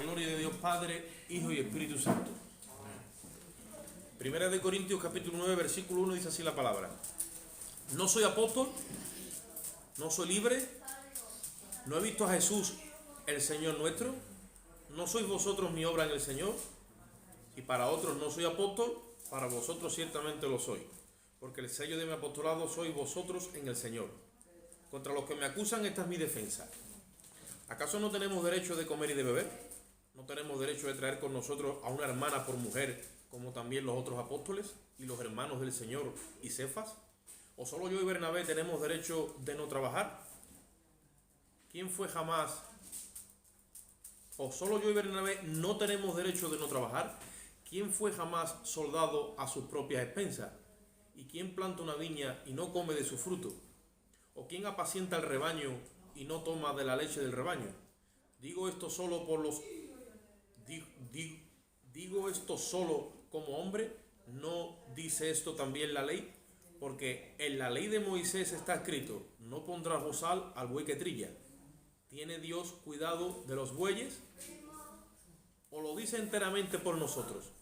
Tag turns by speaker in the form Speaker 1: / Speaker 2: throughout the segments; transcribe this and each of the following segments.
Speaker 1: gloria de Dios Padre, Hijo y Espíritu Santo. Primera de Corintios capítulo 9, versículo 1 dice así la palabra: no soy apóstol, no soy libre, no he visto a Jesús el Señor nuestro, no sois vosotros mi obra en el Señor, y para otros no soy apóstol, para vosotros ciertamente lo soy, porque el sello de mi apostolado sois vosotros en el Señor. Contra los que me acusan, esta es mi defensa. ¿Acaso no tenemos derecho de comer y de beber? ¿No tenemos derecho de traer con nosotros a una hermana por mujer, como también los otros apóstoles y los hermanos del Señor y Cefas? ¿O solo yo y Bernabé tenemos derecho de no trabajar? ¿Quién fue jamás? ¿O solo yo y Bernabé no tenemos derecho de no trabajar? ¿Quién fue jamás soldado a sus propias expensas? ¿Y quién planta una viña y no come de su fruto? ¿O quién apacienta el rebaño y no toma de la leche del rebaño? Digo esto solo como hombre, ¿no dice esto también la ley? Porque en la ley de Moisés está escrito: no pondrás bozal al buey que trilla. ¿Tiene Dios cuidado de los bueyes? ¿O lo dice enteramente por nosotros?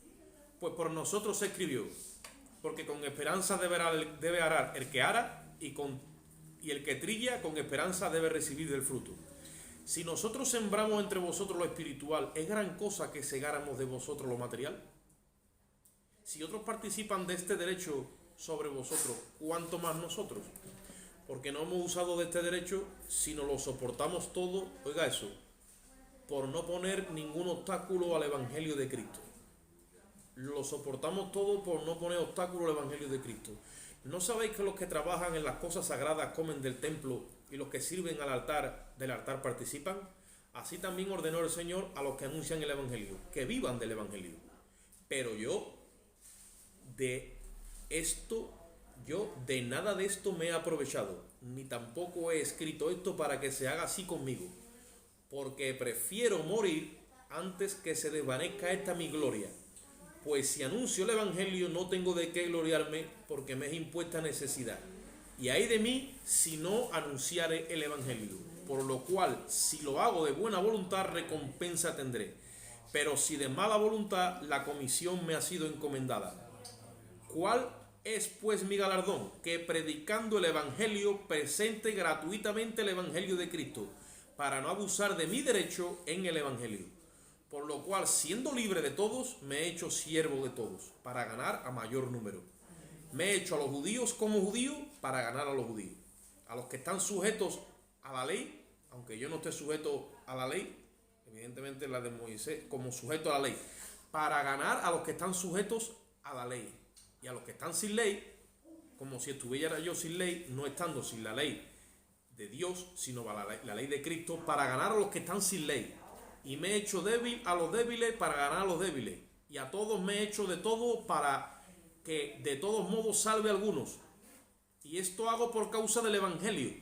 Speaker 1: Pues por nosotros se escribió, porque con esperanza debe arar el que ara, y el que trilla con esperanza debe recibir del fruto. Si nosotros sembramos entre vosotros lo espiritual, ¿es gran cosa que segáramos de vosotros lo material? Si otros participan de este derecho sobre vosotros, ¿cuánto más nosotros? Porque no hemos usado de este derecho, sino lo soportamos todo, oiga eso, por no poner ningún obstáculo al Evangelio de Cristo. Lo soportamos todo por no poner obstáculo al Evangelio de Cristo. ¿No sabéis que los que trabajan en las cosas sagradas comen del templo y los que sirven del altar participan? Así también ordenó el Señor a los que anuncian el Evangelio, que vivan del Evangelio. Pero yo de nada de esto me he aprovechado, ni tampoco he escrito esto para que se haga así conmigo, porque prefiero morir antes que se desvanezca esta mi gloria. Pues si anuncio el Evangelio no tengo de qué gloriarme, porque me es impuesta necesidad. Y ay de mí si no anunciare el Evangelio. Por lo cual, si lo hago de buena voluntad, recompensa tendré. Pero si de mala voluntad, la comisión me ha sido encomendada. ¿Cuál es pues mi galardón? Que predicando el Evangelio presente gratuitamente el Evangelio de Cristo, para no abusar de mi derecho en el Evangelio. Por lo cual, siendo libre de todos, me he hecho siervo de todos, para ganar a mayor número. Me he hecho a los judíos como judío, para ganar a los judíos. A los que están sujetos a la ley, aunque yo no esté sujeto a la ley, evidentemente la de Moisés, como sujeto a la ley, para ganar a los que están sujetos a la ley. Y a los que están sin ley, como si estuviera yo sin ley, no estando sin la ley de Dios, sino la ley de Cristo, para ganar a los que están sin ley. Y me he hecho débil a los débiles para ganar a los débiles. Y a todos me he hecho de todo para que de todos modos salve a algunos. Y esto hago por causa del Evangelio,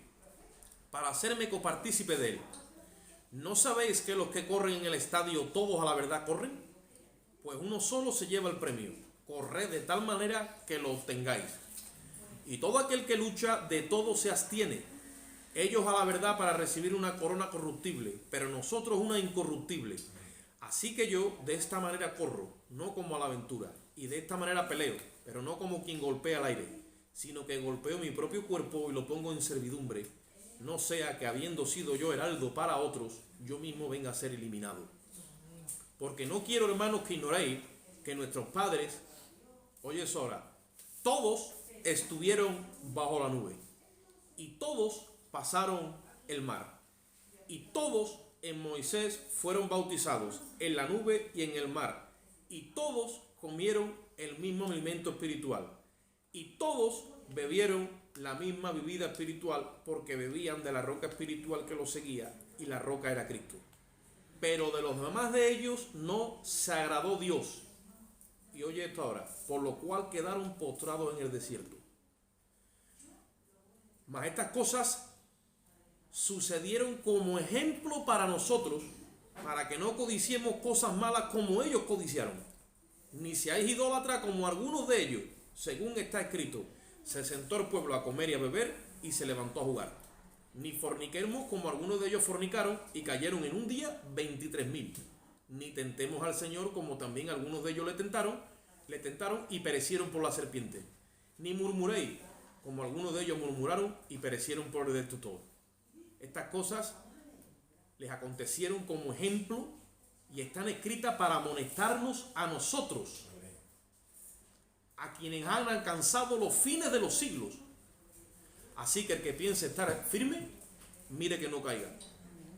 Speaker 1: para hacerme copartícipe de él. ¿No sabéis que los que corren en el estadio todos a la verdad corren? Pues uno solo se lleva el premio. Corred de tal manera que lo obtengáis. Y todo aquel que lucha de todo se abstiene. Ellos a la verdad para recibir una corona corruptible, pero nosotros una incorruptible. Así que yo de esta manera corro, no como a la aventura, y de esta manera peleo, pero no como quien golpea al aire, sino que golpeo mi propio cuerpo y lo pongo en servidumbre, no sea que habiendo sido yo heraldo para otros, yo mismo venga a ser eliminado. Porque no quiero, hermanos, que ignoréis que nuestros padres, oye eso ahora, todos estuvieron bajo la nube, y todos pasaron el mar, y todos en Moisés fueron bautizados en la nube y en el mar, y todos comieron el mismo alimento espiritual, y todos bebieron la misma bebida espiritual, porque bebían de la roca espiritual que los seguía, y la roca era Cristo. Pero de los demás de ellos no se agradó Dios. Y oye esto ahora: por lo cual quedaron postrados en el desierto. Mas estas cosas sucedieron como ejemplo para nosotros, para que no codiciemos cosas malas como ellos codiciaron, ni seáis idólatras como algunos de ellos, según está escrito: se sentó el pueblo a comer y a beber, y se levantó a jugar. Ni forniquemos como algunos de ellos fornicaron, y cayeron en un día 23.000. ni tentemos al Señor como también algunos de ellos le tentaron y perecieron por la serpiente. Ni murmuréis, como algunos de ellos murmuraron y perecieron por el destructor. Estas cosas les acontecieron como ejemplo y están escritas para amonestarnos a nosotros, a quienes han alcanzado los fines de los siglos. Así que el que piense estar firme, mire que no caiga.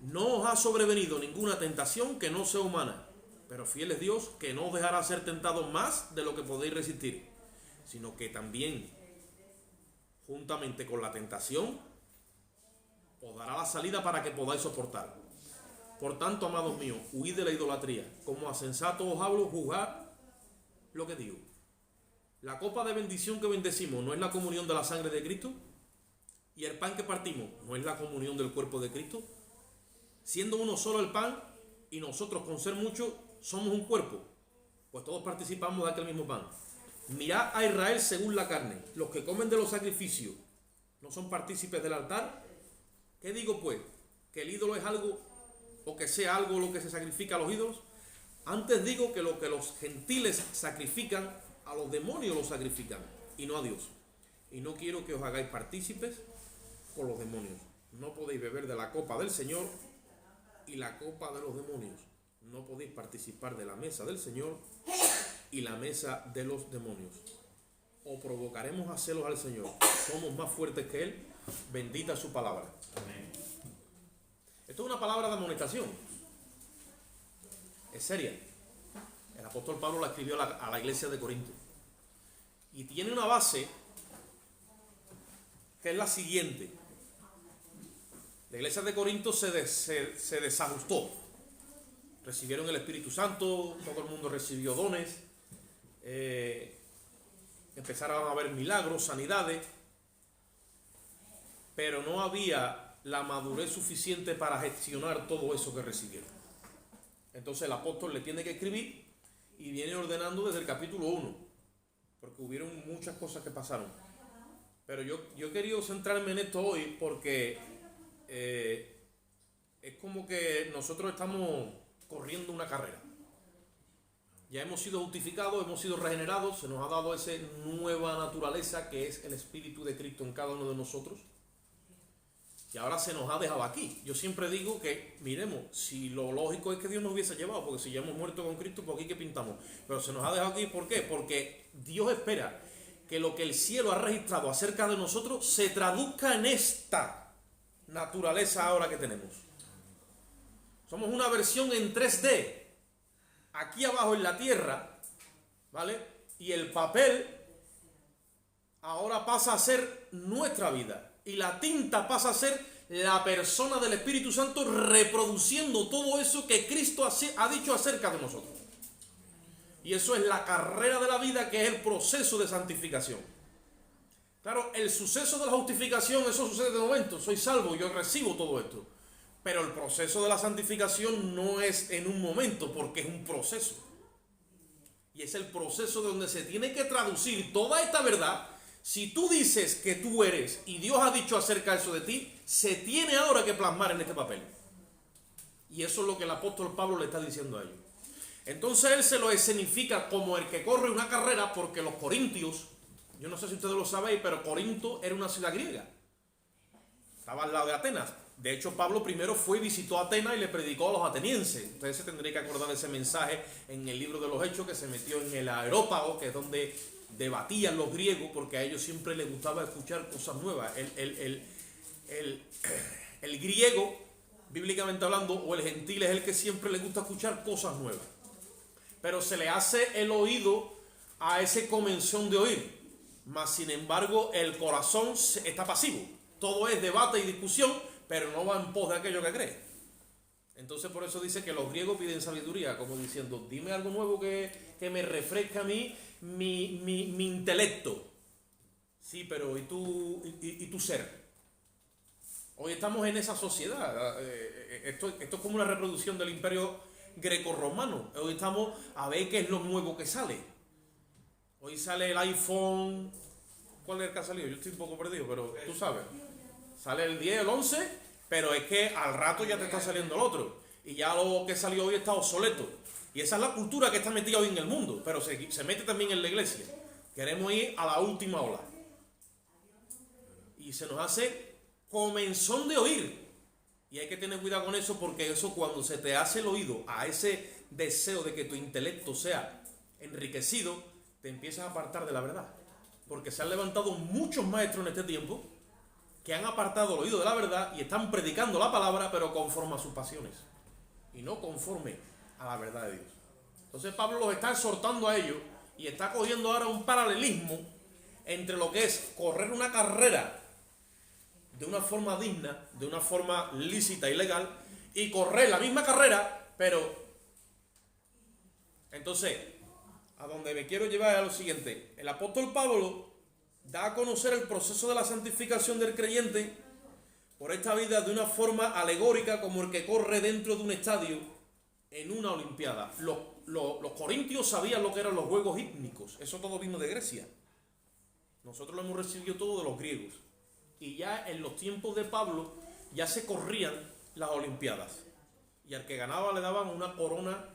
Speaker 1: No os ha sobrevenido ninguna tentación que no sea humana, pero fiel es Dios, que no os dejará ser tentados más de lo que podéis resistir, sino que también, juntamente con la tentación, os dará la salida para que podáis soportar. Por tanto, amados míos, huid de la idolatría. Como a sensatos os hablo, juzgad lo que digo. La copa de bendición que bendecimos no es la comunión de la sangre de Cristo, y el pan que partimos no es la comunión del cuerpo de Cristo. Siendo uno solo el pan, y nosotros con ser muchos somos un cuerpo, pues todos participamos de aquel mismo pan. Mirad a Israel según la carne. Los que comen de los sacrificios no son partícipes del altar. ¿Qué digo pues? ¿Que el ídolo es algo, o que sea algo lo que se sacrifica a los ídolos? Antes digo que lo que los gentiles sacrifican, a los demonios los sacrifican, y no a Dios. Y no quiero que os hagáis partícipes con los demonios. No podéis beber de la copa del Señor y la copa de los demonios. No podéis participar de la mesa del Señor y la mesa de los demonios. O provocaremos a celos al Señor. Somos más fuertes que Él. Bendita su palabra. Amén. Esto es una palabra de amonestación. Es seria. El apóstol Pablo la escribió a la iglesia de Corinto. Y tiene una base que es la siguiente. La iglesia de Corinto se desajustó. Recibieron el Espíritu Santo, todo el mundo recibió dones, empezaron a haber milagros, sanidades, pero no había la madurez suficiente para gestionar todo eso que recibieron. Entonces el apóstol le tiene que escribir y viene ordenando desde el capítulo 1, porque hubieron muchas cosas que pasaron. Pero yo he querido centrarme en esto hoy porque es como que nosotros estamos corriendo una carrera. Ya hemos sido justificados, hemos sido regenerados, se nos ha dado esa nueva naturaleza que es el Espíritu de Cristo en cada uno de nosotros. Y ahora se nos ha dejado aquí. Yo siempre digo que, miremos, si lo lógico es que Dios nos hubiese llevado, porque si ya hemos muerto con Cristo, ¿por aquí qué pintamos? Pero se nos ha dejado aquí, ¿por qué? Porque Dios espera que lo que el cielo ha registrado acerca de nosotros se traduzca en esta naturaleza ahora que tenemos. Somos una versión en 3D, aquí abajo en la tierra, ¿vale? Y el papel ahora pasa a ser nuestra vida. Y la tinta pasa a ser la persona del Espíritu Santo reproduciendo todo eso que Cristo ha dicho acerca de nosotros. Y eso es la carrera de la vida, que es el proceso de santificación. Claro, el suceso de la justificación, eso sucede de momento. Soy salvo, yo recibo todo esto. Pero el proceso de la santificación no es en un momento, porque es un proceso. Y es el proceso de donde se tiene que traducir toda esta verdad. Si tú dices que tú eres y Dios ha dicho acerca de eso de ti, se tiene ahora que plasmar en este papel. Y eso es lo que el apóstol Pablo le está diciendo a ellos. Entonces él se lo escenifica como el que corre una carrera, porque los corintios, yo no sé si ustedes lo sabéis, pero Corinto era una ciudad griega. Estaba al lado de Atenas. De hecho, Pablo primero fue y visitó Atenas y le predicó a los atenienses. Ustedes se tendrían que acordar de ese mensaje en el libro de los Hechos, que se metió en el Areópago, que es donde debatían los griegos, porque a ellos siempre les gustaba escuchar cosas nuevas. El griego, bíblicamente hablando, o el gentil es el que siempre le gusta escuchar cosas nuevas. Pero se le hace el oído a ese comenzón de oír. Mas, sin embargo, el corazón está pasivo. Todo es debate y discusión, pero no va en pos de aquello que cree. Entonces, por eso dice que los griegos piden sabiduría, como diciendo, dime algo nuevo que me refresque a mí mi intelecto. Sí, pero ¿y tu ser? Hoy estamos en esa sociedad. Esto es como una reproducción del imperio greco-romano. Hoy estamos a ver qué es lo nuevo que sale. Hoy sale el iPhone. ¿Cuál es el que ha salido? Yo estoy un poco perdido, pero tú sabes. Sale el 10, el 11, pero es que al rato ya te está saliendo el otro. y ya lo que salió hoy está obsoleto. Y esa es la cultura que está metida hoy en el mundo, pero se mete también en la iglesia. Queremos ir a la última ola. Y se nos hace comenzón de oír. Y hay que tener cuidado con eso, porque eso, cuando se te hace el oído a ese deseo de que tu intelecto sea enriquecido, te empiezas a apartar de la verdad. Porque se han levantado muchos maestros en este tiempo que han apartado el oído de la verdad y están predicando la palabra, pero conforme a sus pasiones y no conforme a la verdad de Dios. Entonces Pablo los está exhortando a ellos y está cogiendo ahora un paralelismo entre lo que es correr una carrera de una forma digna, de una forma lícita y legal, y correr la misma carrera, pero... Entonces, a donde me quiero llevar es a lo siguiente. El apóstol Pablo da a conocer el proceso de la santificación del creyente por esta vida de una forma alegórica, como el que corre dentro de un estadio en una olimpiada. Los corintios sabían lo que eran los juegos hípnicos. Eso todo vino de Grecia. Nosotros lo hemos recibido todo de los griegos. Y ya en los tiempos de Pablo ya se corrían las olimpiadas. Y al que ganaba le daban una corona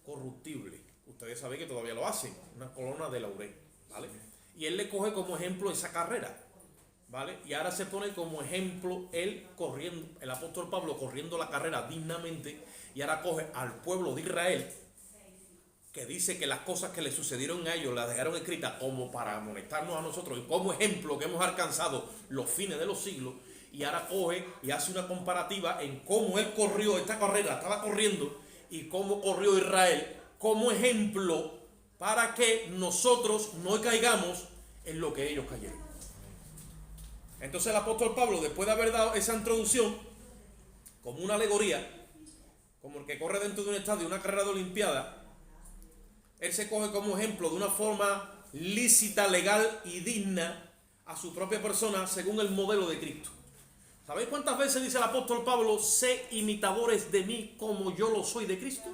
Speaker 1: corruptible. Ustedes saben que todavía lo hacen, una corona de laurel, ¿vale? Y él le coge como ejemplo esa carrera, ¿vale? Y ahora se pone como ejemplo él corriendo, el apóstol Pablo corriendo la carrera dignamente, y ahora coge al pueblo de Israel, que dice que las cosas que le sucedieron a ellos las dejaron escritas como para amonestarnos a nosotros y como ejemplo que hemos alcanzado los fines de los siglos, y ahora coge y hace una comparativa en cómo él corrió esta carrera, estaba corriendo, y cómo corrió Israel como ejemplo para que nosotros no caigamos en lo que ellos cayeron. Entonces el apóstol Pablo, después de haber dado esa introducción como una alegoría, como el que corre dentro de un estadio, una carrera de olimpiada, él se coge como ejemplo de una forma lícita, legal y digna a su propia persona según el modelo de Cristo. ¿Sabéis cuántas veces dice el apóstol Pablo: sé imitadores de mí como yo lo soy de Cristo?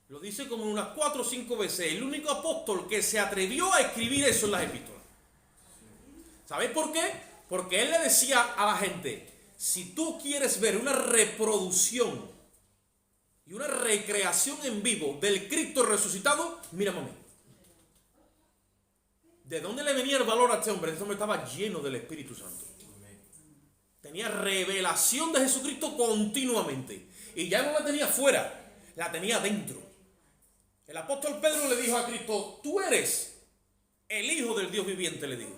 Speaker 1: Lo dice como unas 4 o 5 veces. El único apóstol que se atrevió a escribir eso en las epístolas. ¿Sabéis por qué? Porque él le decía a la gente: si tú quieres ver una reproducción y una recreación en vivo del Cristo resucitado, mírame a mí. ¿De dónde le venía el valor a este hombre? Este hombre estaba lleno del Espíritu Santo. Tenía revelación de Jesucristo continuamente. Y ya no la tenía fuera, la tenía dentro. El apóstol Pedro le dijo a Cristo: tú eres el Hijo del Dios viviente, le dijo.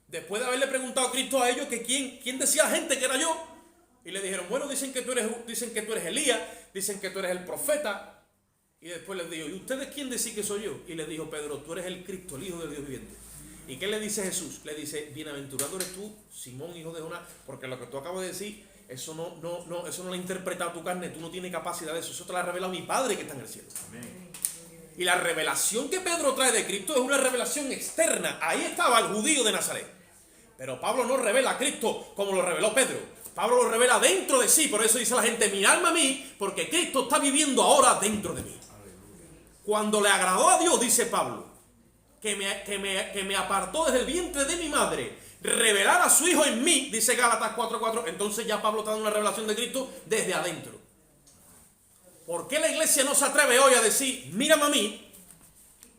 Speaker 1: Después de haberle preguntado a Cristo a ellos que quién decía la gente que era yo. Y le dijeron: bueno, dicen que tú eres Elías, dicen que tú eres el profeta. Y después les dijo: ¿y ustedes quién decís que soy yo? Y le dijo Pedro: tú eres el Cristo, el Hijo del Dios viviente. ¿Y qué le dice Jesús? Le dice: bienaventurado eres tú, Simón, hijo de Jonás, porque lo que tú acabas de decir, eso no lo ha interpretado tu carne, tú no tienes capacidad de eso, eso te lo ha revelado mi Padre que está en el cielo. Amén. Y la revelación que Pedro trae de Cristo es una revelación externa. Ahí estaba el judío de Nazaret. Pero Pablo no revela a Cristo como lo reveló Pedro. Pablo lo revela dentro de sí. Por eso dice la gente: miradme a mí, porque Cristo está viviendo ahora dentro de mí. Cuando le agradó a Dios, dice Pablo, que me apartó desde el vientre de mi madre, revelar a su Hijo en mí, dice Gálatas 4:4. Entonces ya Pablo está dando una revelación de Cristo desde adentro. ¿Por qué la iglesia no se atreve hoy a decir: mírame a mí,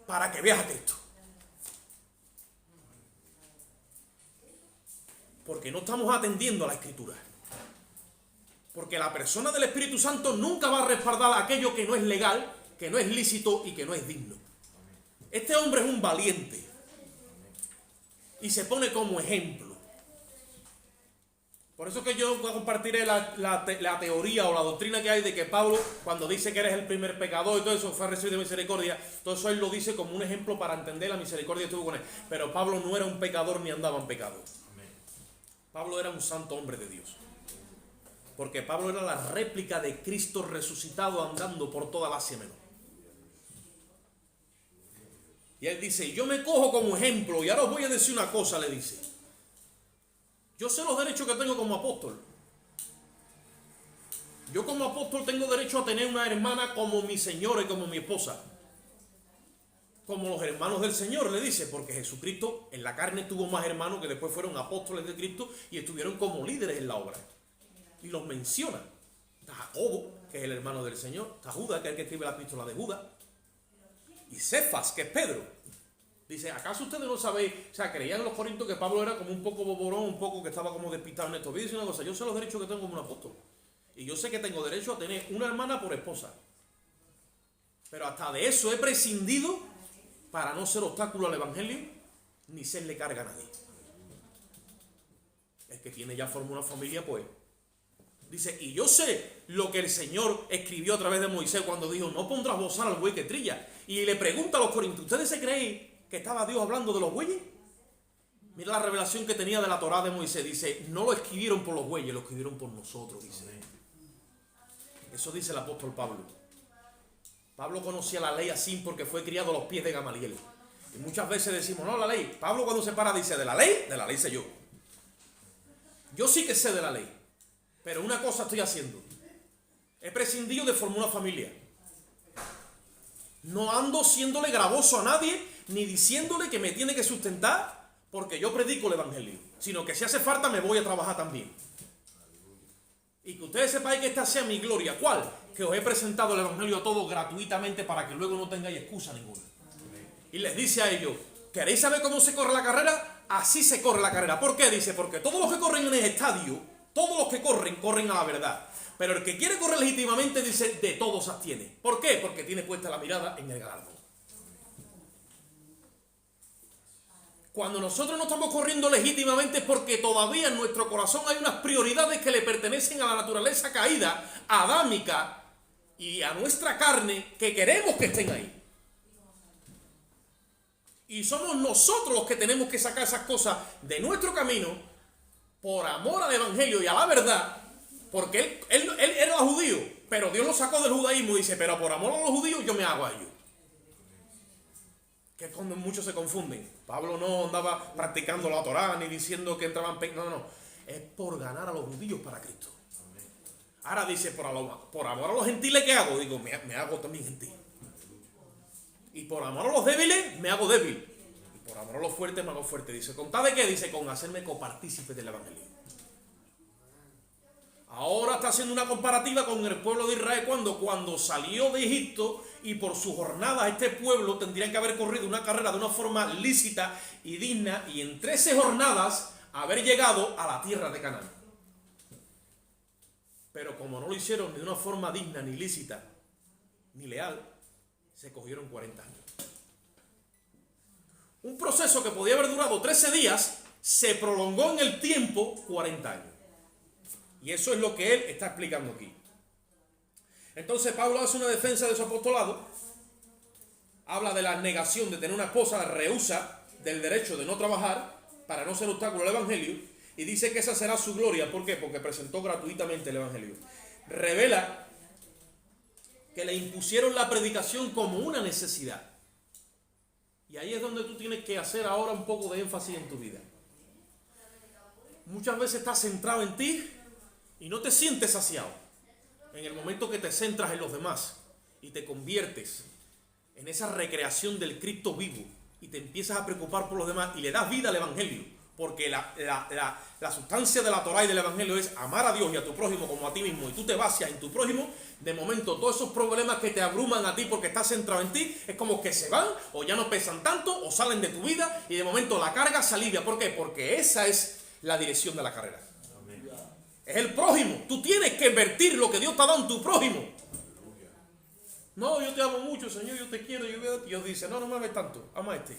Speaker 1: para que veas a Cristo? Porque no estamos atendiendo a la Escritura. Porque la persona del Espíritu Santo nunca va a respaldar aquello que no es legal, que no es lícito y que no es digno. Este hombre es un valiente y se pone como ejemplo. Por eso que yo compartiré la teoría o la doctrina que hay de que Pablo, cuando dice que eres el primer pecador y todo eso, fue recibido de misericordia. Todo eso él lo dice como un ejemplo para entender la misericordia que tuvo con él. Pero Pablo no era un pecador ni andaba en pecado. Pablo era un santo hombre de Dios. Porque Pablo era la réplica de Cristo resucitado andando por toda la Asia Menor. Y él dice: yo me cojo como ejemplo, y ahora os voy a decir una cosa, le dice. Yo sé los derechos que tengo como apóstol. Yo como apóstol tengo derecho a tener una hermana como mi señora y como mi esposa. Como los hermanos del Señor, le dice, porque Jesucristo en la carne tuvo más hermanos que después fueron apóstoles de Cristo y estuvieron como líderes en la obra. Y los menciona. está Jacobo, que es el hermano del Señor, está Judas, que es el que escribe la epístola de Judas, y Cefas, que es Pedro. Dice, ¿acaso ustedes no sabéis? O sea, creían los corintios que Pablo era como un poco boborón, un poco que estaba como despistado en estos vídeos. Y una cosa, yo sé los derechos que tengo como un apóstol. Y yo sé que tengo derecho a tener una hermana por esposa. Pero hasta de eso he prescindido para no ser obstáculo al evangelio, ni serle carga a nadie. El que tiene ya formado una familia, pues... Dice, y yo sé lo que el Señor escribió a través de Moisés cuando dijo, no pondrás bozal al buey que trilla. Y le pregunta a los corintios, ¿ustedes se creen que estaba Dios hablando de los bueyes? Mira la revelación que tenía de la Torá de Moisés. Dice, no lo escribieron por los bueyes, lo escribieron por nosotros, dice. Eso dice el apóstol Pablo. Pablo conocía la ley así porque fue criado a los pies de Gamaliel. Y muchas veces decimos, no, la ley. Pablo cuando se para dice, de la ley sé yo. Yo sí que sé de la ley. Pero una cosa estoy haciendo. He prescindido de formar una familia. No ando siéndole gravoso a nadie, ni diciéndole que me tiene que sustentar porque yo predico el evangelio, sino que si hace falta me voy a trabajar también. Y que ustedes sepáis que esta sea mi gloria. ¿Cuál? Que os he presentado el evangelio a todos gratuitamente para que luego no tengáis excusa ninguna. Y les dice a ellos, ¿queréis saber cómo se corre la carrera? Así se corre la carrera. ¿Por qué? Dice, porque todos los que corren en el estadio, todos los que corren a la verdad. Pero el que quiere correr legítimamente, dice, de todo se abstiene. ¿Por qué? Porque tiene puesta la mirada en el galardón. Cuando nosotros no estamos corriendo legítimamente es porque todavía en nuestro corazón hay unas prioridades que le pertenecen a la naturaleza caída, adámica y a nuestra carne que queremos que estén ahí. Y somos nosotros los que tenemos que sacar esas cosas de nuestro camino por amor al evangelio y a la verdad. Porque él era judío, pero Dios lo sacó del judaísmo y dice, pero por amor a los judíos yo me hago a ellos. Que es cuando muchos se confunden. Pablo no andaba practicando la Torá ni diciendo que entraban... No. Es por ganar a los judíos para Cristo. Ahora dice, por amor a los gentiles, ¿qué hago? Digo, me hago también gentil. Y por amor a los débiles, me hago débil. Y por amor a los fuertes, me hago fuerte. Dice, ¿contad de qué? Dice, con hacerme copartícipe del evangelio. Ahora está haciendo una comparativa con el pueblo de Israel cuando salió de Egipto y por sus jornadas este pueblo tendría que haber corrido una carrera de una forma lícita y digna y en 13 jornadas haber llegado a la tierra de Canaán. Pero como no lo hicieron ni de una forma digna, ni lícita, ni leal, se cogieron 40 años. Un proceso que podía haber durado 13 días se prolongó en el tiempo 40 años. Y eso es lo que él está explicando aquí. Entonces Pablo hace una defensa de su apostolado. Habla de la negación de tener una esposa, rehúsa del derecho de no trabajar para no ser obstáculo al evangelio. Y dice que esa será su gloria. ¿Por qué? Porque presentó gratuitamente el evangelio. Revela que le impusieron la predicación como una necesidad. Y ahí es donde tú tienes que hacer ahora un poco de énfasis en tu vida. Muchas veces estás centrado en ti y no te sientes saciado. En el momento que te centras en los demás y te conviertes en esa recreación del Cristo vivo y te empiezas a preocupar por los demás y le das vida al evangelio, porque la sustancia de la Torá y del evangelio es amar a Dios y a tu prójimo como a ti mismo, y tú te vacias en tu prójimo, de momento todos esos problemas que te abruman a ti porque estás centrado en ti, es como que se van o ya no pesan tanto o salen de tu vida y de momento la carga se alivia. ¿Por qué? Porque esa es la dirección de la carrera. Es el prójimo. Tú tienes que invertir lo que Dios te ha dado en tu prójimo. No, yo te amo mucho, Señor, yo te quiero. Dios dice, no me ames tanto, ama a este.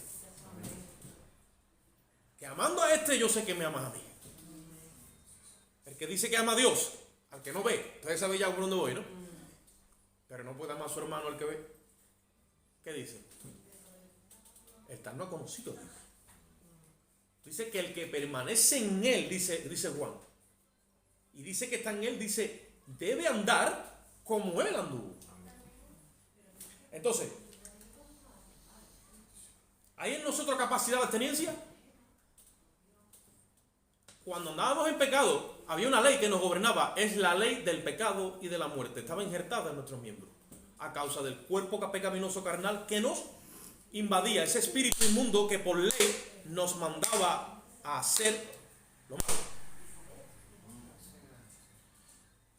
Speaker 1: Que amando a este, yo sé que me amas a mí. El que dice que ama a Dios, al que no ve, ustedes saben ya por dónde voy, ¿no? Pero no puede amar a su hermano al que ve. ¿Qué dice? El tal no ha conocido a Dios. Dice que el que permanece en él, dice Juan, y dice que está en él, dice, debe andar como él anduvo. Entonces, ¿hay en nosotros capacidad de abstenencia? Cuando andábamos en pecado, había una ley que nos gobernaba, es la ley del pecado y de la muerte. Estaba injertada en nuestros miembros, a causa del cuerpo pecaminoso carnal que nos invadía, ese espíritu inmundo que por ley nos mandaba a hacer lo malo.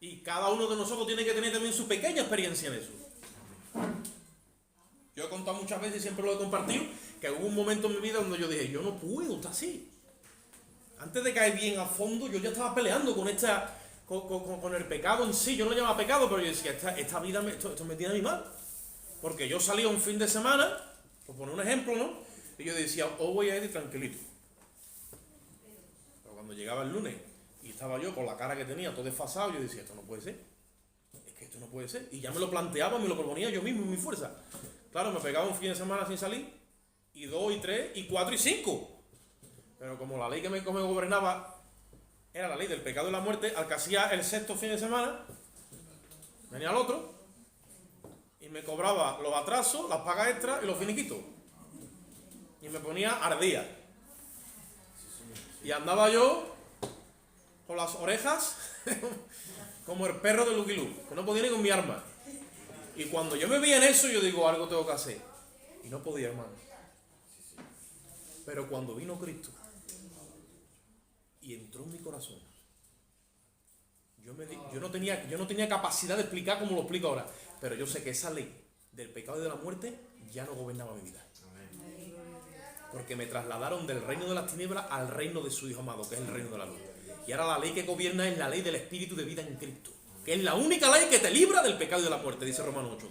Speaker 1: Y cada uno de nosotros tiene que tener también su pequeña experiencia en eso. Yo he contado muchas veces y siempre lo he compartido, que hubo un momento en mi vida donde yo dije, yo no puedo estar así. Antes de caer bien a fondo, yo ya estaba peleando con con el pecado en sí. Yo no lo llamaba pecado, pero yo decía, esta vida esto me tiene a mí mal. Porque yo salía un fin de semana, por poner un ejemplo, ¿no? Y yo decía, voy a ir tranquilito. Pero cuando llegaba el lunes y estaba yo con la cara que tenía, todo desfasado, yo decía, esto no puede ser. Es que esto no puede ser. Y ya me lo planteaba, me lo proponía yo mismo en mi fuerza. Claro, me pegaba un fin de semana sin salir, y 2, y 3, y 4, y 5. Pero como la ley que me gobernaba era la ley del pecado y la muerte, al que hacía el sexto fin de semana, venía al otro, y me cobraba los atrasos, las pagas extras y los finiquitos. Y me ponía ardía. Y andaba yo con las orejas como el perro de Lucky Luke, que no podía ni con mi arma. Y cuando yo me veía en eso, yo digo, algo tengo que hacer. Y no podía, hermano. Pero cuando vino Cristo y entró en mi corazón, yo no tenía capacidad de explicar como lo explico ahora. Pero yo sé que esa ley del pecado y de la muerte ya no gobernaba mi vida. Porque me trasladaron del reino de las tinieblas al reino de su Hijo amado, que es el reino de la luz. Y ahora la ley que gobierna es la ley del espíritu de vida en Cristo, que es la única ley que te libra del pecado y de la muerte, dice Romanos 8.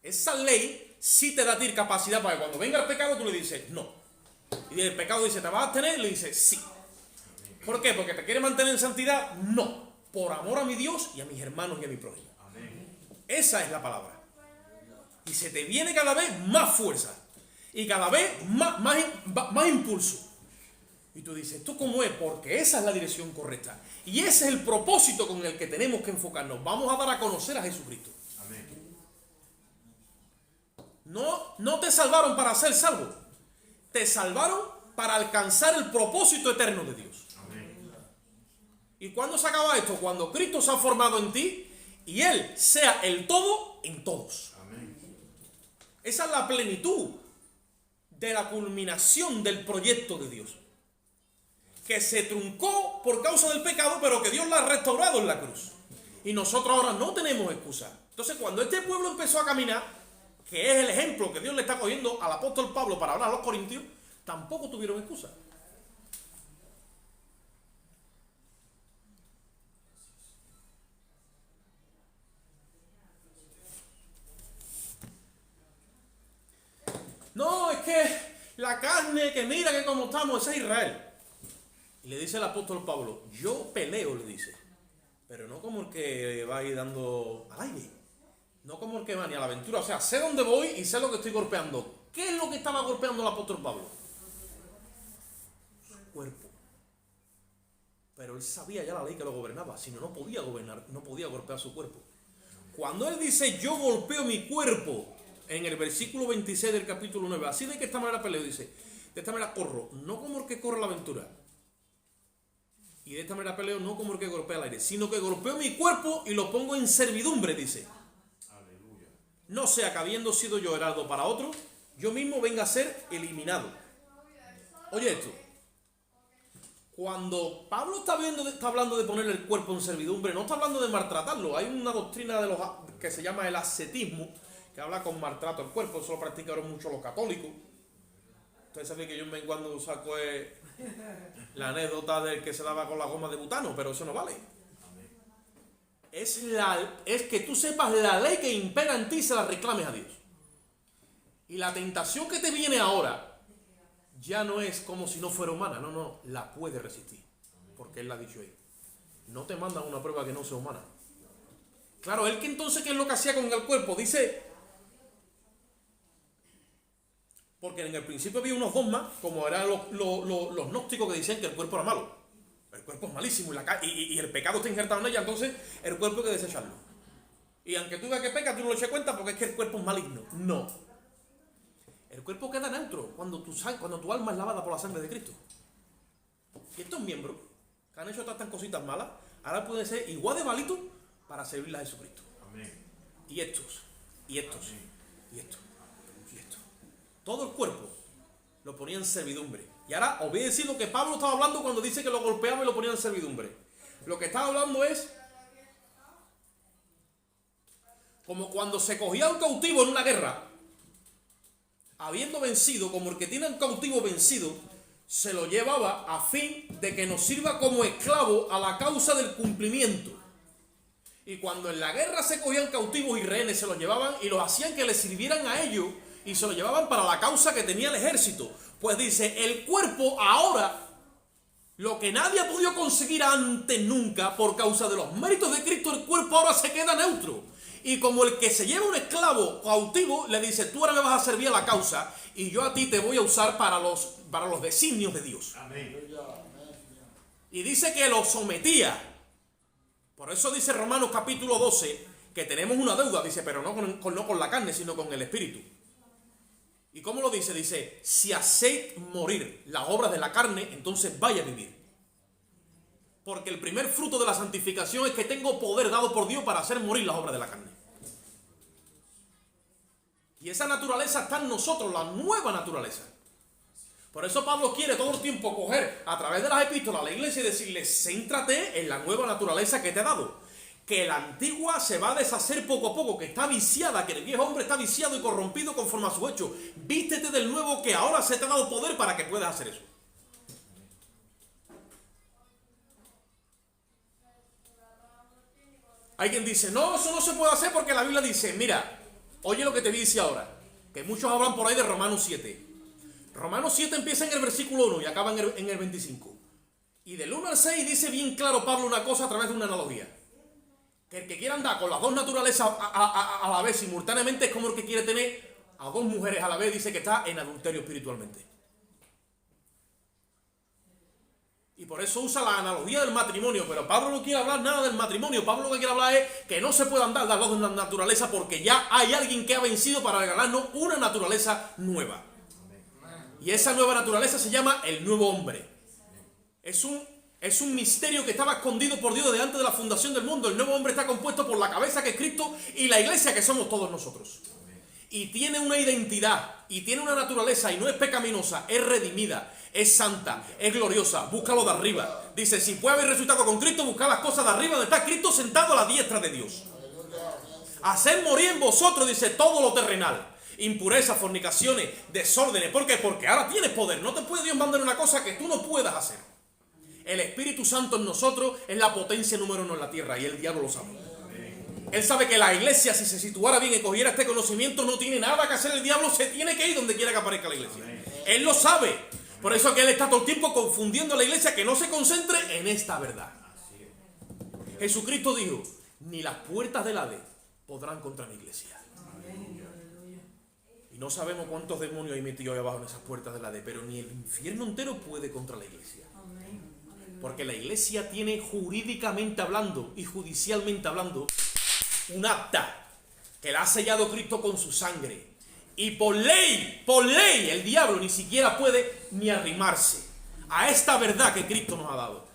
Speaker 1: Esa ley sí te da a ti capacidad para que cuando venga el pecado tú le dices no. Y el pecado dice, ¿te vas a abstener? Y le dices sí. ¿Por qué? ¿Porque te quiere mantener en santidad? No. Por amor a mi Dios y a mis hermanos y a mi prójimo. Esa es la palabra. Y se te viene cada vez más fuerza. Y cada vez más impulso. Y tú dices, ¿esto cómo es? Porque esa es la dirección correcta. Y ese es el propósito con el que tenemos que enfocarnos. Vamos a dar a conocer a Jesucristo. Amén. No te salvaron para ser salvo. Te salvaron para alcanzar el propósito eterno de Dios. Amén. ¿Y cuándo se acaba esto? Cuando Cristo se ha formado en ti y Él sea el todo en todos. Amén. Esa es la plenitud de la culminación del proyecto de Dios, que se truncó por causa del pecado, pero que Dios la ha restaurado en la cruz. Y nosotros ahora no tenemos excusa. Entonces, cuando este pueblo empezó a caminar, que es el ejemplo que Dios le está cogiendo al apóstol Pablo para hablar a los corintios, tampoco tuvieron excusa. No, es que la carne, que mira que como estamos, ese es Israel. Y le dice el apóstol Pablo, yo peleo, le dice, pero no como el que va a ir dando al aire, no como el que va ni a la aventura, o sea, sé dónde voy y sé lo que estoy golpeando. ¿Qué es lo que estaba golpeando el apóstol Pablo? Su cuerpo. Pero él sabía ya la ley que lo gobernaba, si no, no podía gobernar, no podía golpear su cuerpo. Cuando él dice, yo golpeo mi cuerpo, en el versículo 26 del capítulo 9, así de que esta manera peleo, dice, de esta manera corro, no como el que corre la aventura, y de esta manera peleo no como el que golpea el aire, sino que golpeo mi cuerpo y lo pongo en servidumbre, dice. Aleluya. No sea que habiendo sido yo heraldo para otro, yo mismo venga a ser eliminado. Oye esto, cuando Pablo está hablando de poner el cuerpo en servidumbre, no está hablando de maltratarlo. Hay una doctrina que se llama el ascetismo, que habla con maltrato al cuerpo. Eso lo practicaron mucho los católicos. Ustedes saben que yo en vez en cuando saco la anécdota del que se daba con la goma de butano, pero eso no vale. Es que tú sepas la ley que impera en ti y se la reclames a Dios. Y la tentación que te viene ahora ya no es como si no fuera humana, no, la puede resistir, porque Él la ha dicho ahí. No te mandan una prueba que no sea humana. Claro, Él que entonces, ¿qué es lo que hacía con el cuerpo? Dice, porque en el principio había unos dogmas, como eran los gnósticos que decían que el cuerpo era malo. El cuerpo es malísimo y el pecado está injertado en ella, entonces el cuerpo hay que desecharlo. Y aunque tú veas que peca, tú no lo eches cuenta porque es que el cuerpo es maligno. No. El cuerpo queda neutro cuando tu alma es lavada por la sangre de Cristo. Y estos miembros que han hecho tantas cositas malas, ahora pueden ser igual de malitos para servirle a Jesucristo. Amén. Y estos. Todo el cuerpo lo ponía en servidumbre. Y ahora os voy a decir lo que Pablo estaba hablando cuando dice que lo golpeaba y lo ponía en servidumbre. Lo que estaba hablando es Como cuando se cogía un cautivo en una guerra, habiendo vencido, como el que tiene un cautivo vencido, se lo llevaba a fin de que nos sirva como esclavo a la causa del cumplimiento. Y cuando en la guerra se cogían cautivos y rehenes, se los llevaban y los hacían que les sirvieran a ellos y se los llevaban para la causa que tenía el ejército. Pues dice, el cuerpo ahora, lo que nadie ha podido conseguir antes nunca, por causa de los méritos de Cristo, el cuerpo ahora se queda neutro. Y como el que se lleva un esclavo cautivo, le dice, tú ahora me vas a servir a la causa y yo a ti te voy a usar para los designios de Dios. Amén. Y dice que lo sometía. Por eso dice Romanos capítulo 12 que tenemos una deuda, dice, pero no con la carne, sino con el espíritu. ¿Y cómo lo dice? Dice, si hacéis morir las obras de la carne, entonces vaya a vivir. Porque el primer fruto de la santificación es que tengo poder dado por Dios para hacer morir las obras de la carne. Y esa naturaleza está en nosotros, la nueva naturaleza. Por eso Pablo quiere todo el tiempo coger a través de las epístolas a la iglesia y decirle, céntrate en la nueva naturaleza que te he dado. Que la antigua se va a deshacer poco a poco, que está viciada, que el viejo hombre está viciado y corrompido conforme a su hecho. Vístete del nuevo, que ahora se te ha dado poder para que puedas hacer eso. Hay quien dice, no, eso no se puede hacer porque la Biblia dice, mira, oye lo que te dice ahora, que muchos hablan por ahí de Romanos 7. Romanos 7 empieza en el versículo 1 y acaba en el 25. Y del 1 al 6 dice bien claro Pablo una cosa a través de una analogía. Que el que quiera andar con las dos naturalezas a la vez simultáneamente es como el que quiere tener a dos mujeres a la vez, dice que está en adulterio espiritualmente. Y por eso usa la analogía del matrimonio, pero Pablo no quiere hablar nada del matrimonio. Pablo lo que quiere hablar es que no se puede andar las dos naturalezas porque ya hay alguien que ha vencido para regalarnos una naturaleza nueva. Y esa nueva naturaleza se llama el nuevo hombre. Es un misterio que estaba escondido por Dios desde antes de la fundación del mundo. El nuevo hombre está compuesto por la cabeza que es Cristo y la iglesia que somos todos nosotros. Y tiene una identidad y tiene una naturaleza y no es pecaminosa, es redimida, es santa, es gloriosa. Búscalo de arriba. Dice, si puede haber resucitado con Cristo, buscad las cosas de arriba donde está Cristo sentado a la diestra de Dios. Hacer morir en vosotros, dice, todo lo terrenal. Impurezas, fornicaciones, desórdenes. ¿Por qué? Porque ahora tienes poder. No te puede Dios mandar una cosa que tú no puedas hacer. El Espíritu Santo en nosotros es la potencia número 1 en la tierra y el diablo lo sabe. Él sabe que la iglesia, si se situara bien y cogiera este conocimiento, no tiene nada que hacer el diablo, se tiene que ir donde quiera que aparezca la iglesia. Él lo sabe. Por eso que él está todo el tiempo confundiendo a la iglesia que no se concentre en esta verdad. Jesucristo dijo, ni las puertas del Hades podrán contra mi iglesia. Y no sabemos cuántos demonios hay metidos ahí abajo en esas puertas del Hades, pero ni el infierno entero puede contra la iglesia. Porque la iglesia tiene jurídicamente hablando y judicialmente hablando un acta que la ha sellado Cristo con su sangre. Y por ley, el diablo ni siquiera puede ni arrimarse a esta verdad que Cristo nos ha dado.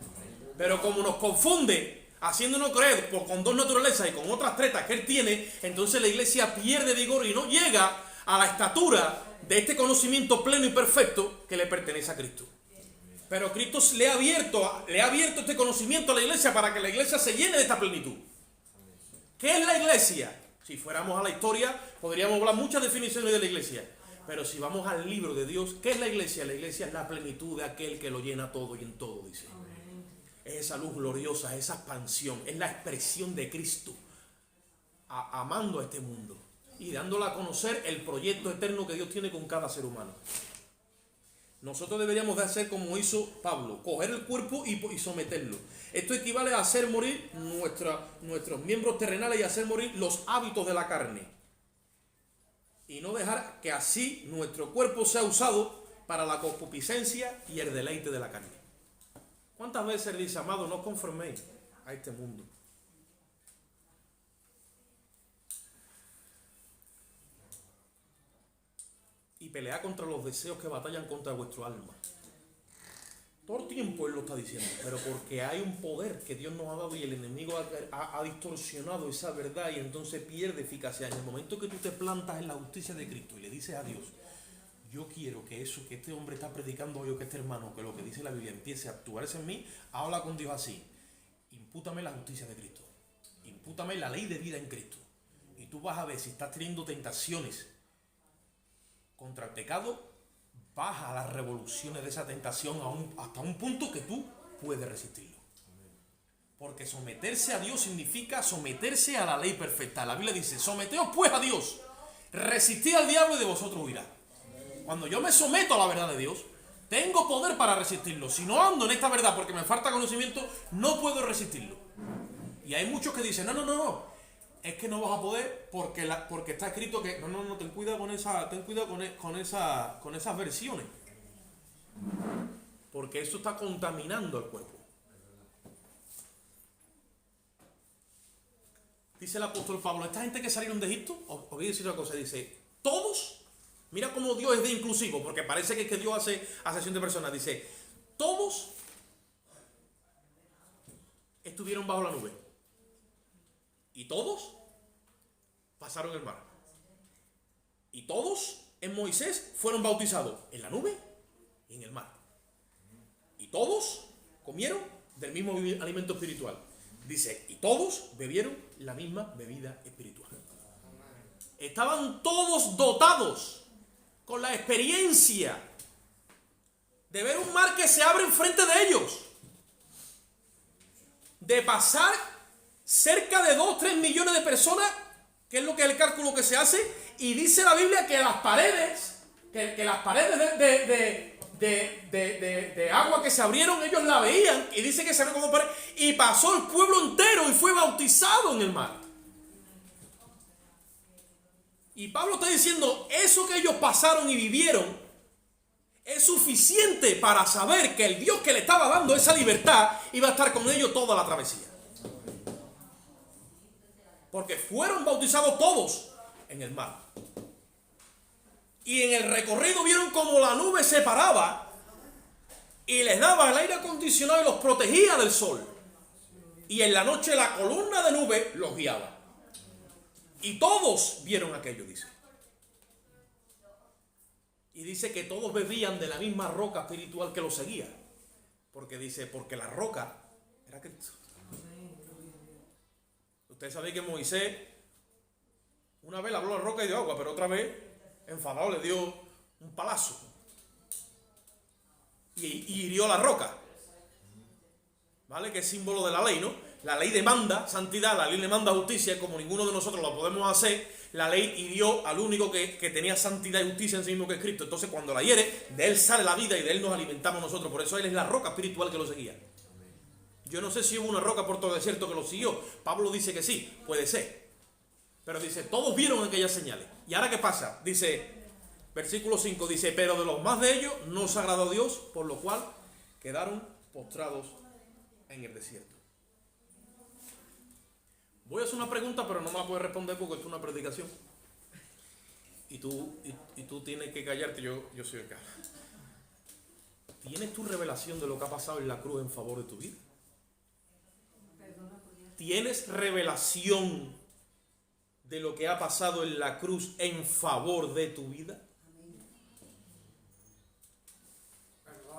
Speaker 1: Pero como nos confunde, haciéndonos creer con dos naturalezas y con otras tretas que él tiene, entonces la iglesia pierde vigor y no llega a la estatura de este conocimiento pleno y perfecto que le pertenece a Cristo. Pero Cristo le ha abierto este conocimiento a la iglesia para que la iglesia se llene de esta plenitud. ¿Qué es la iglesia? Si fuéramos a la historia, podríamos hablar muchas definiciones de la iglesia. Pero si vamos al libro de Dios, ¿qué es la iglesia? La iglesia es la plenitud de aquel que lo llena todo y en todo, dice. Es esa luz gloriosa, esa expansión, es la expresión de Cristo amando a este mundo y dándole a conocer el proyecto eterno que Dios tiene con cada ser humano. Nosotros deberíamos de hacer como hizo Pablo, coger el cuerpo y someterlo. Esto equivale a hacer morir nuestros miembros terrenales y hacer morir los hábitos de la carne. Y no dejar que así nuestro cuerpo sea usado para la concupiscencia y el deleite de la carne. ¿Cuántas veces dice, amado, no os conforméis a este mundo? Y pelear contra los deseos que batallan contra vuestro alma. Todo el tiempo él lo está diciendo, pero porque hay un poder que Dios nos ha dado y el enemigo ha distorsionado esa verdad y entonces pierde eficacia. En el momento que tú te plantas en la justicia de Cristo y le dices a Dios, yo quiero que eso que este hombre está predicando hoy o que este hermano, que lo que dice la Biblia empiece a actuarse en mí, habla con Dios así, impútame la justicia de Cristo, impútame la ley de vida en Cristo. Y tú vas a ver si estás teniendo tentaciones contra el pecado, baja a las revoluciones de esa tentación hasta un punto que tú puedes resistirlo. Porque someterse a Dios significa someterse a la ley perfecta. La Biblia dice, someteos pues a Dios, resistid al diablo y de vosotros huirá. Cuando yo me someto a la verdad de Dios, tengo poder para resistirlo. Si no ando en esta verdad porque me falta conocimiento, no puedo resistirlo. Y hay muchos que dicen, no, es que no vas a poder porque está escrito que... No, ten cuidado con esas versiones. Porque eso está contaminando el cuerpo. Dice el apóstol Pablo, esta gente que salieron de Egipto, os voy a decir una cosa, dice, todos, mira cómo Dios es de inclusivo, porque parece que Dios hace acepción de personas, dice, todos estuvieron bajo la nube. Y todos pasaron el mar. Y todos en Moisés fueron bautizados en la nube y en el mar. Y todos comieron del mismo alimento espiritual. Dice, y todos bebieron la misma bebida espiritual. Estaban todos dotados con la experiencia de ver un mar que se abre enfrente de ellos, de pasar cerca de 2-3 millones de personas, que es lo que es el cálculo que se hace, y dice la Biblia que las paredes, que las paredes de agua que se abrieron, ellos la veían, y dice que se abrió como pared, y pasó el pueblo entero y fue bautizado en el mar. Y Pablo está diciendo, eso que ellos pasaron y vivieron es suficiente para saber que el Dios que le estaba dando esa libertad iba a estar con ellos toda la travesía. Porque fueron bautizados todos en el mar. Y en el recorrido vieron como la nube se paraba y les daba el aire acondicionado y los protegía del sol. Y en la noche la columna de nube los guiaba. Y todos vieron aquello, dice. Y dice que todos bebían de la misma roca espiritual que los seguía. Porque dice, porque la roca era Cristo. Usted sabe que Moisés una vez le habló a la roca y dio agua, pero otra vez, enfadado, le dio un palazo. Y hirió la roca. ¿Vale? Que es símbolo de la ley, ¿no? La ley demanda santidad, la ley demanda justicia, como ninguno de nosotros la podemos hacer. La ley hirió al único que tenía santidad y justicia en sí mismo, que es Cristo. Entonces, cuando la hiere, de él sale la vida y de él nos alimentamos nosotros. Por eso él es la roca espiritual que lo seguía. Yo no sé si hubo una roca por todo el desierto que lo siguió. Pablo dice que sí, puede ser. Pero dice, todos vieron aquellas señales. ¿Y ahora qué pasa? Dice, versículo 5, dice, pero de los más de ellos no se agradó a Dios, por lo cual quedaron postrados en el desierto. Voy a hacer una pregunta, pero no me la puedes responder porque esto es una predicación. Y tú tienes que callarte, yo soy el que habla. ¿Tienes tu revelación de lo que ha pasado en la cruz en favor de tu vida? ¿Tienes revelación de lo que ha pasado en la cruz en favor de tu vida?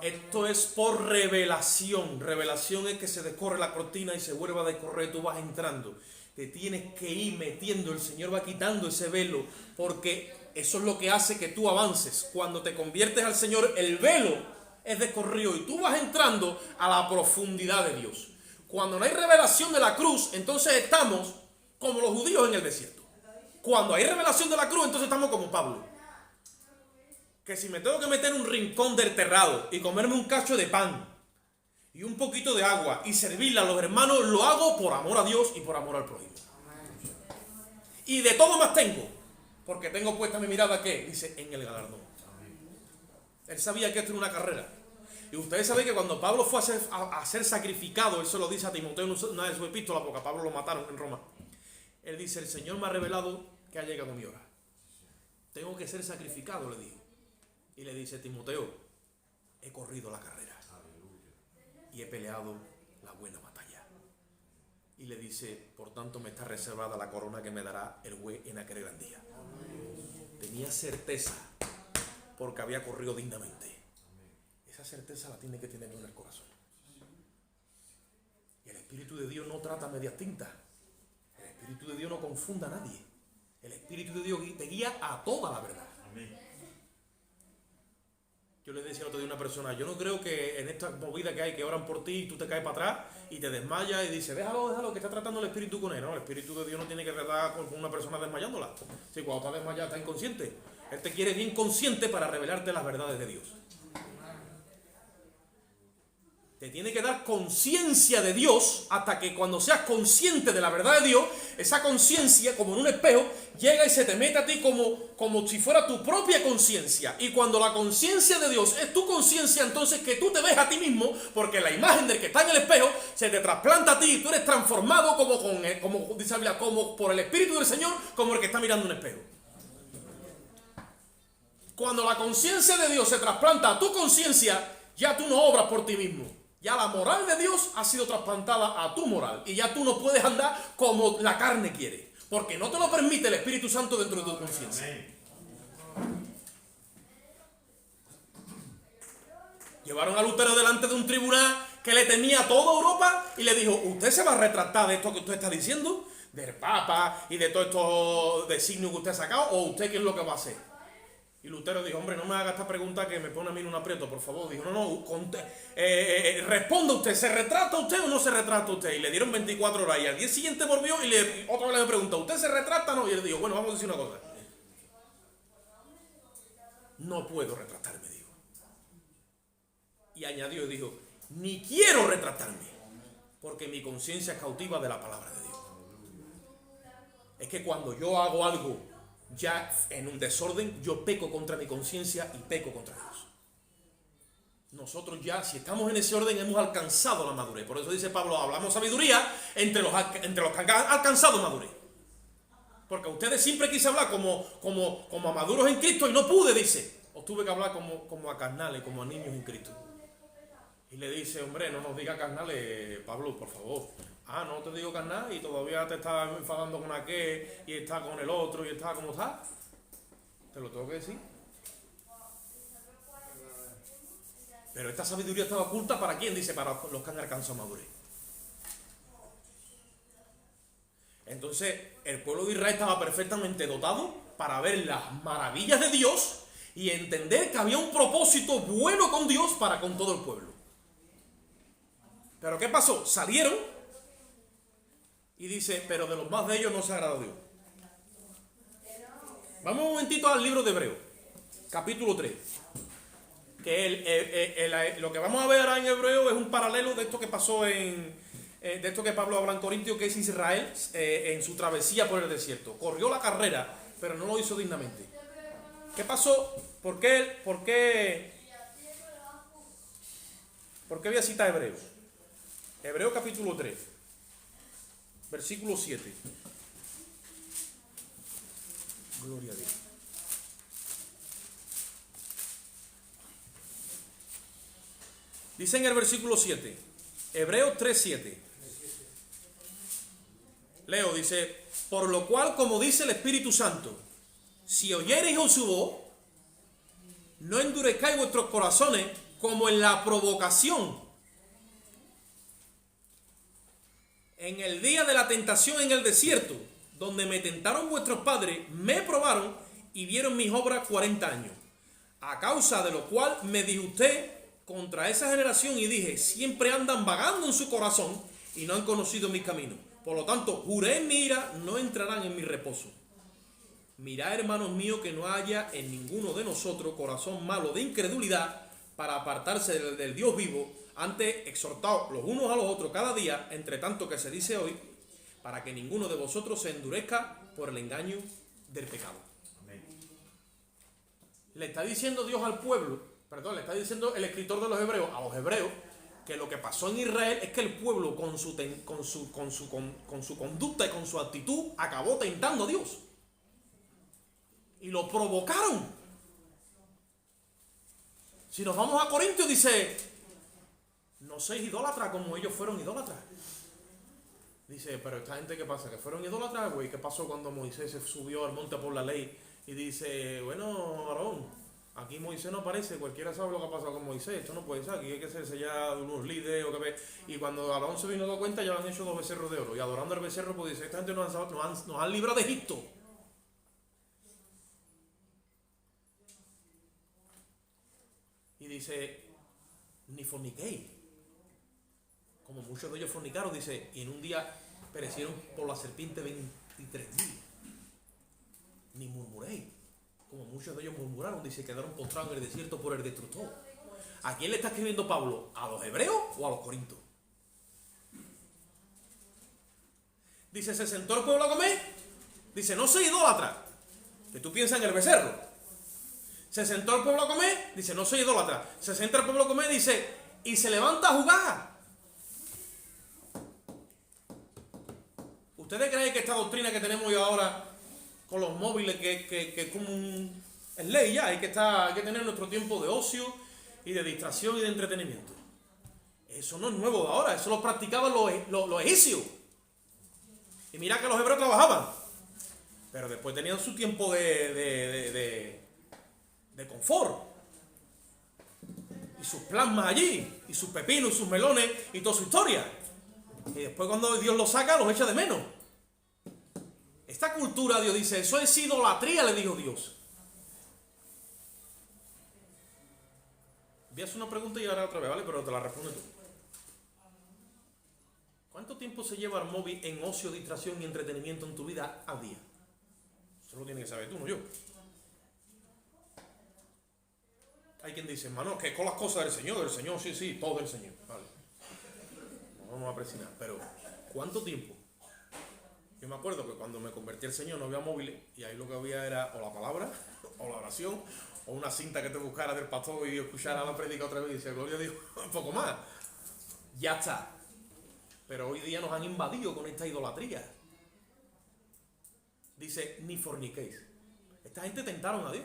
Speaker 1: Esto es por revelación. Revelación es que se descorre la cortina y se vuelve a descorrer, tú vas entrando. Te tienes que ir metiendo, el Señor va quitando ese velo, porque eso es lo que hace que tú avances. Cuando te conviertes al Señor, el velo es descorrido y tú vas entrando a la profundidad de Dios. Cuando no hay revelación de la cruz, entonces estamos como los judíos en el desierto. Cuando hay revelación de la cruz, entonces estamos como Pablo. Que si me tengo que meter en un rincón del terrado y comerme un cacho de pan y un poquito de agua y servirle a los hermanos, lo hago por amor a Dios y por amor al prójimo. Y de todo más tengo, porque tengo puesta mi mirada, ¿qué? Dice, en el galardón. Él sabía que esto era una carrera. Y ustedes saben que cuando Pablo fue a ser sacrificado, él se lo dice a Timoteo en una de sus epístolas, porque a Pablo lo mataron en Roma. Él dice, el Señor me ha revelado que ha llegado mi hora. Tengo que ser sacrificado, le dijo. Y le dice, Timoteo, he corrido la carrera y he peleado la buena batalla. Y le dice, por tanto me está reservada la corona que me dará el juez en aquel gran día. Tenía certeza porque había corrido dignamente. Esa certeza la tiene que tener en el corazón. Y el Espíritu de Dios no trata medias tintas. El Espíritu de Dios no confunda a nadie. Espíritu de Dios te guía a toda la verdad. Yo le decía el otro día a una persona, yo no creo que en esta movida que hay, que oran por ti y tú te caes para atrás y te desmayas y dices, déjalo, que está tratando el Espíritu con él. No, el Espíritu de Dios no tiene que tratar con una persona desmayándola. Si cuando está desmayada está inconsciente. Él te quiere bien consciente para revelarte las verdades de Dios. Te tiene que dar conciencia de Dios hasta que cuando seas consciente de la verdad de Dios, esa conciencia, como en un espejo, llega y se te mete a ti como si fuera tu propia conciencia. Y cuando la conciencia de Dios es tu conciencia, entonces que tú te ves a ti mismo, porque la imagen del que está en el espejo se te trasplanta a ti y tú eres transformado como dice la Biblia, como por el Espíritu del Señor, como el que está mirando un espejo. Cuando la conciencia de Dios se trasplanta a tu conciencia, ya tú no obras por ti mismo. Ya la moral de Dios ha sido trasplantada a tu moral. Y ya tú no puedes andar como la carne quiere. Porque no te lo permite el Espíritu Santo dentro de tu conciencia. Llevaron a Lutero delante de un tribunal que le temía a toda Europa y le dijo, ¿usted se va a retractar de esto que usted está diciendo? Del Papa y de todos estos designios que usted ha sacado, ¿o usted qué es lo que va a hacer? Y Lutero dijo, hombre, no me haga esta pregunta que me pone a mí en un aprieto, por favor. Dijo, responda usted, ¿se retrata usted o no se retrata usted? Y le dieron 24 horas y al día siguiente volvió y otra vez le preguntó, ¿usted se retrata o no? Y él dijo, bueno, vamos a decir una cosa. No puedo retratarme, dijo. Y añadió y dijo, ni quiero retratarme, porque mi conciencia es cautiva de la palabra de Dios. Es que cuando yo hago algo ya en un desorden, yo peco contra mi conciencia y peco contra Dios. Nosotros ya, si estamos en ese orden, hemos alcanzado la madurez. Por eso dice Pablo, hablamos sabiduría entre los que han alcanzado madurez. Porque a ustedes siempre quise hablar como a maduros en Cristo y no pude, dice. Os tuve que hablar como a carnales, como a niños en Cristo. Y le dice, hombre, no nos diga carnales, Pablo, por favor. Ah, no te digo carnal y todavía te estás enfadando con aquel y está con el otro y está como está. Te lo tengo que decir. Pero esta sabiduría estaba oculta ¿para quién? Dice, para los que han alcanzado madurez. Entonces, el pueblo de Israel estaba perfectamente dotado para ver las maravillas de Dios y entender que había un propósito bueno con Dios para con todo el pueblo. Pero ¿qué pasó? Salieron y dice, pero de los más de ellos no se agradó Dios. Vamos un momentito al libro de Hebreos, capítulo 3. Que lo que vamos a ver ahora en Hebreo es un paralelo de esto que pasó de esto que Pablo habla en Corintios, que es Israel en su travesía por el desierto. Corrió la carrera, pero no lo hizo dignamente. ¿Qué pasó? ¿Por qué voy a citar Hebreos? Hebreo capítulo 3, versículo 7. Gloria a Dios. Dice en el versículo 7, Hebreos 3:7. Leo, dice, por lo cual, como dice el Espíritu Santo, si oyereis su voz, no endurezcáis vuestros corazones como en la provocación, en el día de la tentación en el desierto, donde me tentaron vuestros padres, me probaron y vieron mis obras 40 años. A causa de lo cual me disgusté contra esa generación y dije, siempre andan vagando en su corazón y no han conocido mis caminos. Por lo tanto, juré en mi ira, no entrarán en mi reposo. Mirad, hermanos míos, que no haya en ninguno de nosotros corazón malo de incredulidad para apartarse del Dios vivo, antes exhortaos los unos a los otros cada día, entre tanto que se dice hoy, para que ninguno de vosotros se endurezca por el engaño del pecado. Amén. Le está diciendo Dios al pueblo, le está diciendo el escritor de los hebreos a los hebreos, que lo que pasó en Israel es que el pueblo con su conducta y con su actitud acabó tentando a Dios. Y lo provocaron. Si nos vamos a Corintios, dice, no seis idólatras como ellos fueron idólatras. Dice, pero esta gente, ¿qué pasa? ¿Que fueron idólatras, güey? ¿Qué pasó cuando Moisés se subió al monte por la ley? Y dice, bueno, Aarón, aquí Moisés no aparece, cualquiera sabe lo que ha pasado con Moisés, esto no puede ser, aquí hay que hacerse ya unos líderes o que ve. Y cuando Aarón se vino a dar cuenta, ya han hecho 2 becerros de oro. Y adorando al becerro, pues dice, esta gente nos han librado de Egipto. dice, ni forniquéis, como muchos de ellos fornicaron, dice, y en un día perecieron por la serpiente 23.000. Ni murmuréis, como muchos de ellos murmuraron, dice, quedaron postrados en el desierto por el destructor. ¿A quién le está escribiendo Pablo? ¿A los hebreos o a los corintios? Dice, se sentó el pueblo a comer. Dice, no se idólatra. Que tú piensas en el becerro. Se sentó el pueblo a comer. Dice, no se idólatra. Se sienta el pueblo a comer. Dice, y se levanta a jugar. ¿Ustedes creen que esta doctrina que tenemos hoy ahora con los móviles, que es como es ley ya, hay que tener nuestro tiempo de ocio y de distracción y de entretenimiento? Eso no es nuevo de ahora, eso lo practicaban los egipcios. Y mira que los hebreos trabajaban, pero después tenían su tiempo de confort. Y sus plasmas allí, y sus pepinos, y sus melones, y toda su historia. Y después cuando Dios los saca, los echa de menos. Esta cultura, Dios dice, eso es idolatría, le dijo Dios. Voy a hacer una pregunta y ahora otra vez, ¿vale? Pero te la responde tú. ¿Cuánto tiempo se lleva el móvil en ocio, distracción y entretenimiento en tu vida al día? Eso lo tienes que saber tú, no yo. Hay quien dice, hermano, que con las cosas del Señor, sí, todo del Señor. Vale. No vamos a presionar, pero ¿cuánto tiempo? Yo me acuerdo que cuando me convertí al Señor no había móviles y ahí lo que había era o la palabra, o la oración, o una cinta que te buscara del pastor y escuchara la prédica otra vez y dice, gloria a Dios, un poco más. Ya está. Pero hoy día nos han invadido con esta idolatría. Dice, ni forniquéis. Esta gente tentaron a Dios.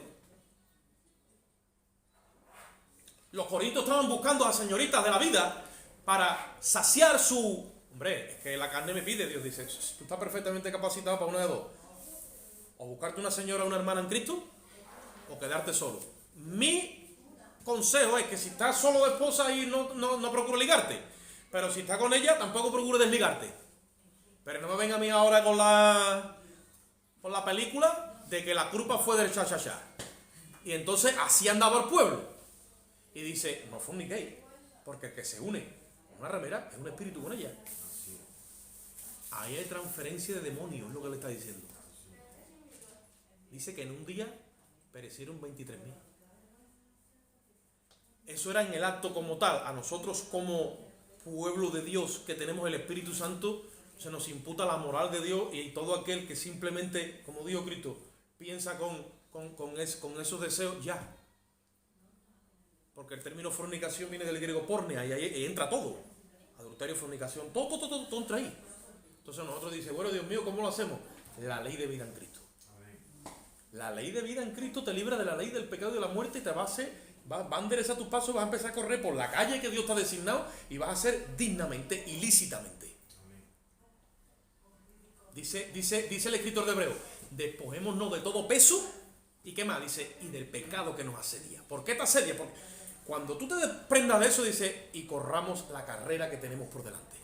Speaker 1: Los corintios estaban buscando a señoritas de la vida para saciar su... Hombre, es que la carne me pide, Dios dice, tú estás perfectamente capacitado para una de dos. O buscarte una señora o una hermana en Cristo, o quedarte solo. Mi consejo es que si estás solo de esposa y no procures ligarte, pero si estás con ella, tampoco procures desligarte. Pero no me venga a mí ahora con la película de que la culpa fue del cha-cha-cha. Y entonces así andaba el pueblo. Y dice, no forniquéis, porque el que se une a una ramera es un espíritu con ella. Ahí hay transferencia de demonios, es lo que le está diciendo. Dice que en un día perecieron 23.000. Eso era en el acto como tal. A nosotros como pueblo de Dios que tenemos el Espíritu Santo, se nos imputa la moral de Dios y todo aquel que simplemente, como dijo Cristo, piensa con esos deseos, ya. Porque el término fornicación viene del griego pornea y ahí entra todo. Adulterio, fornicación, todo entra ahí. Entonces nosotros dice, bueno, Dios mío, ¿cómo lo hacemos? La ley de vida en Cristo. La ley de vida en Cristo te libra de la ley del pecado y de la muerte y te va a enderezar tus pasos, vas a empezar a correr por la calle que Dios te ha designado y vas a hacer dignamente, ilícitamente. Dice el escritor de Hebreo, despojémonos de todo peso y ¿qué más? Dice, y del pecado que nos asedia. ¿Por qué te asedia? Porque cuando tú te desprendas de eso, dice, y corramos la carrera que tenemos por delante,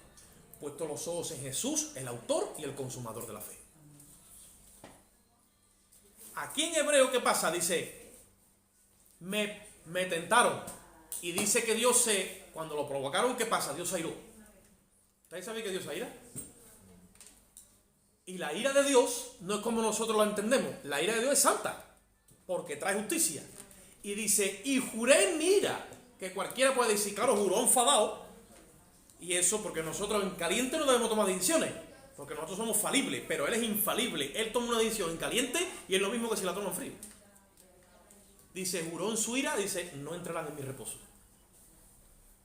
Speaker 1: puesto los ojos en Jesús, el autor y el consumador de la fe. Aquí en Hebreo, ¿qué pasa? Dice, me tentaron. Y dice que Dios cuando lo provocaron, ¿qué pasa? Dios se airó. ¿Ustedes saben que Dios se aira? Y la ira de Dios no es como nosotros la entendemos. La ira de Dios es santa, porque trae justicia. Y dice, y juré en mi ira, que cualquiera puede decir, claro, juró enfadado. Y eso porque nosotros en caliente no debemos tomar decisiones, porque nosotros somos falibles, pero Él es infalible. Él toma una decisión en caliente y es lo mismo que si la toma en frío. Dice, juró en su ira, dice, no entrarán en mi reposo.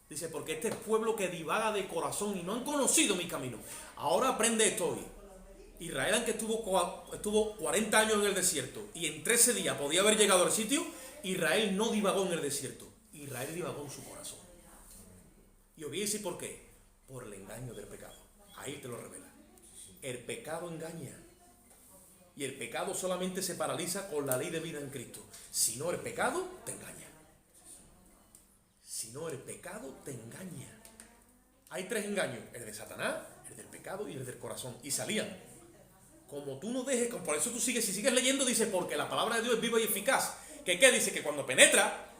Speaker 1: Dice, porque este es pueblo que divaga de corazón y no han conocido mi camino. Ahora aprende esto hoy. Israel, aunque estuvo 40 años en el desierto y en 13 días podía haber llegado al sitio, Israel no divagó en el desierto. Israel divagó en su corazón. Y os voy a decir por qué. Por el engaño del pecado. Ahí te lo revela. El pecado engaña. Y el pecado solamente se paraliza con la ley de vida en Cristo. Si no, el pecado te engaña. Si no, el pecado te engaña. Hay 3 engaños. El de Satanás, el del pecado y el del corazón. Y salían. Como tú no dejes, por eso tú sigues, si sigues leyendo, dice, porque la palabra de Dios es viva y eficaz. ¿Qué dice? Que cuando penetra,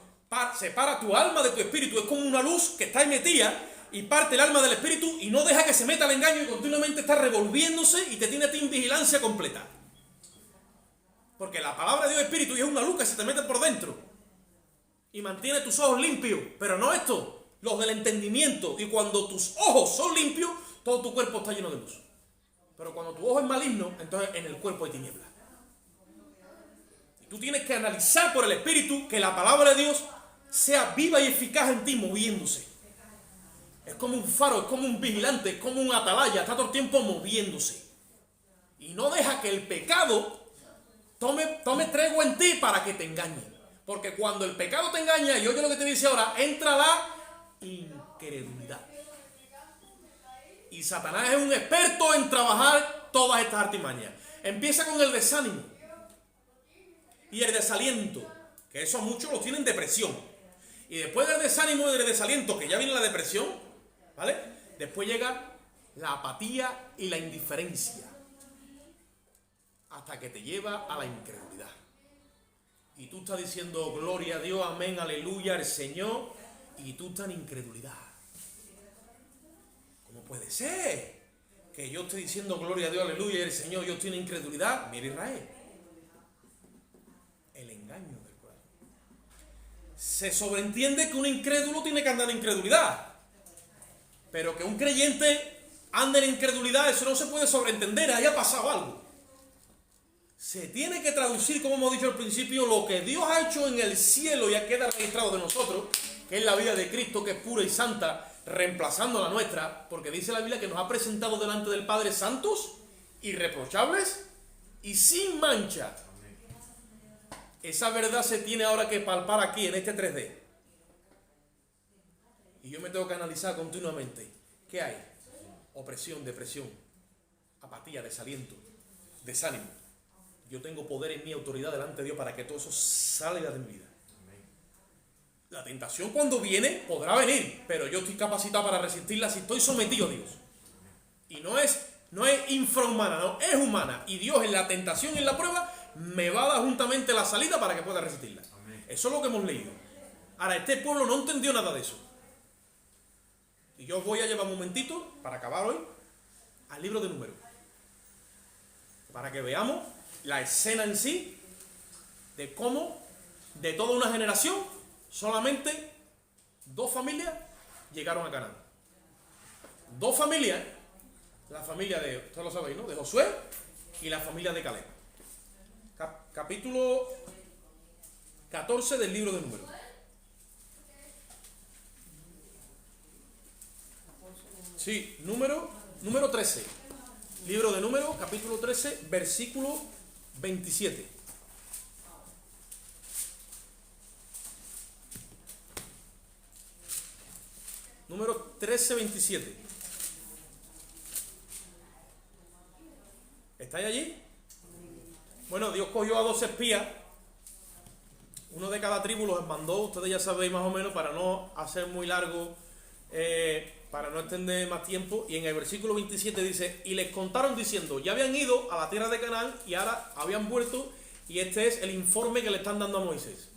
Speaker 1: separa tu alma de tu espíritu. Es como una luz que está ahí metida y parte el alma del espíritu y no deja que se meta el engaño y continuamente está revolviéndose y te tiene a ti en vigilancia completa. Porque la palabra de Dios es espíritu y es una luz que se te mete por dentro y mantiene tus ojos limpios. Pero no esto, los del entendimiento. Y cuando tus ojos son limpios, todo tu cuerpo está lleno de luz. Pero cuando tu ojo es maligno, entonces en el cuerpo hay tinieblas. Y tú tienes que analizar por el espíritu que la palabra de Dios sea viva y eficaz en ti, moviéndose. Es como un faro, es como un vigilante, es como un atalaya, está todo el tiempo moviéndose. Y no deja que el pecado tome tregua en ti para que te engañe. Porque cuando el pecado te engaña, y oye lo que te dice ahora, entra la incredulidad. Y Satanás es un experto en trabajar todas estas artimañas. Empieza con el desánimo y el desaliento, que eso muchos lo tienen depresión. Y después del desánimo y del desaliento, que ya viene la depresión, ¿vale? Después llega la apatía y la indiferencia, hasta que te lleva a la incredulidad. Y tú estás diciendo, gloria a Dios, amén, aleluya, el Señor, y tú estás en incredulidad. ¿Cómo puede ser que yo esté diciendo, gloria a Dios, aleluya, el Señor, yo estoy en incredulidad? Mira Israel, el engaño del corazón. Se sobreentiende que un incrédulo tiene que andar en incredulidad, pero que un creyente ande en incredulidad, eso no se puede sobreentender, ahí ha pasado algo. Se tiene que traducir, como hemos dicho al principio, lo que Dios ha hecho en el cielo y queda registrado de nosotros, que es la vida de Cristo, que es pura y santa, reemplazando la nuestra, porque dice la Biblia que nos ha presentado delante del Padre santos, irreprochables y sin mancha. Esa verdad se tiene ahora que palpar aquí, en este 3D. Y yo me tengo que analizar continuamente. ¿Qué hay? Opresión, depresión, apatía, desaliento, desánimo. Yo tengo poder en mi autoridad delante de Dios para que todo eso salga de mi vida. La tentación cuando viene podrá venir, pero yo estoy capacitado para resistirla si estoy sometido a Dios. Y no es infrahumana, no, es humana. Y Dios en la tentación y en la prueba me va a dar juntamente la salida para que pueda resistirla. Amén. Eso es lo que hemos leído. Ahora, este pueblo no entendió nada de eso. Y yo os voy a llevar un momentito, para acabar hoy, al libro de Números. Para que veamos la escena en sí, de cómo, de toda una generación, solamente 2 familias llegaron a Canaán. 2 familias, la familia de, ustedes lo sabéis, ¿no?, de Josué y la familia de Caleb. Capítulo 14 del libro de Números. Sí, número 13. Libro de Números, capítulo 13, versículo 27. Número 13, 27. ¿Estáis allí? Bueno, Dios cogió a 2 espías. Uno de cada tribu los mandó, ustedes ya sabéis más o menos, para no hacer muy largo, para no extender más tiempo. Y en el versículo 27 dice, y les contaron diciendo, ya habían ido a la tierra de Canaán y ahora habían vuelto, y este es el informe que le están dando a Moisés.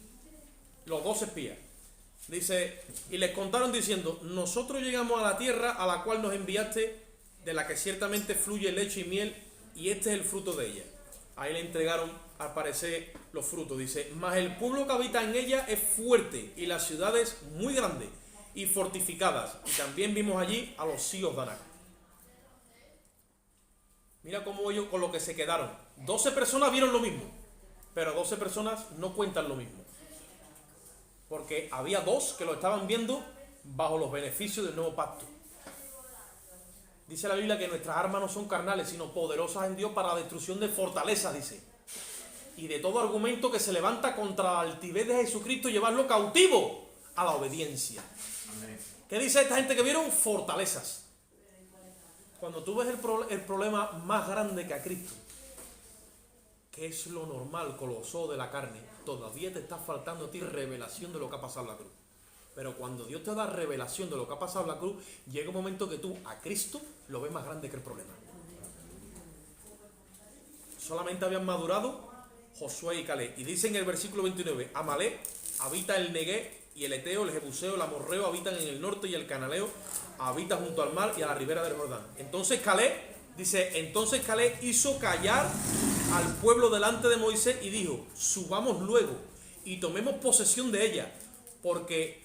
Speaker 1: Los 2 espías. Dice, y les contaron diciendo, nosotros llegamos a la tierra a la cual nos enviaste, de la que ciertamente fluye leche y miel, y este es el fruto de ella. Ahí le entregaron, al parecer, los frutos. Dice, mas el pueblo que habita en ella es fuerte, y las ciudades muy grandes y fortificadas. Y también vimos allí a los hijos de Anac. Mira cómo ellos con lo que se quedaron. 12 personas vieron lo mismo, pero 12 personas no cuentan lo mismo. Porque había 2 que lo estaban viendo bajo los beneficios del nuevo pacto. Dice la Biblia que nuestras armas no son carnales, sino poderosas en Dios para la destrucción de fortalezas, dice. Y de todo argumento que se levanta contra la altivez de Jesucristo, llevarlo cautivo a la obediencia. Amén. ¿Qué dice esta gente que vieron? Fortalezas. Cuando tú ves el problema más grande que a Cristo, que es lo normal con los ojos de la carne, todavía te está faltando a ti revelación de lo que ha pasado en la cruz. Pero cuando Dios te da revelación de lo que ha pasado en la cruz, llega un momento que tú a Cristo lo ves más grande que el problema. Solamente habían madurado Josué y Caleb. Y dice en el versículo 29, Amalek habita el Negueb y el eteo, el jebuseo, el amorreo habitan en el norte, y el cananeo habita junto al mar y a la ribera del Jordán. Entonces Caleb hizo callar al pueblo delante de Moisés y dijo: subamos luego y tomemos posesión de ella, porque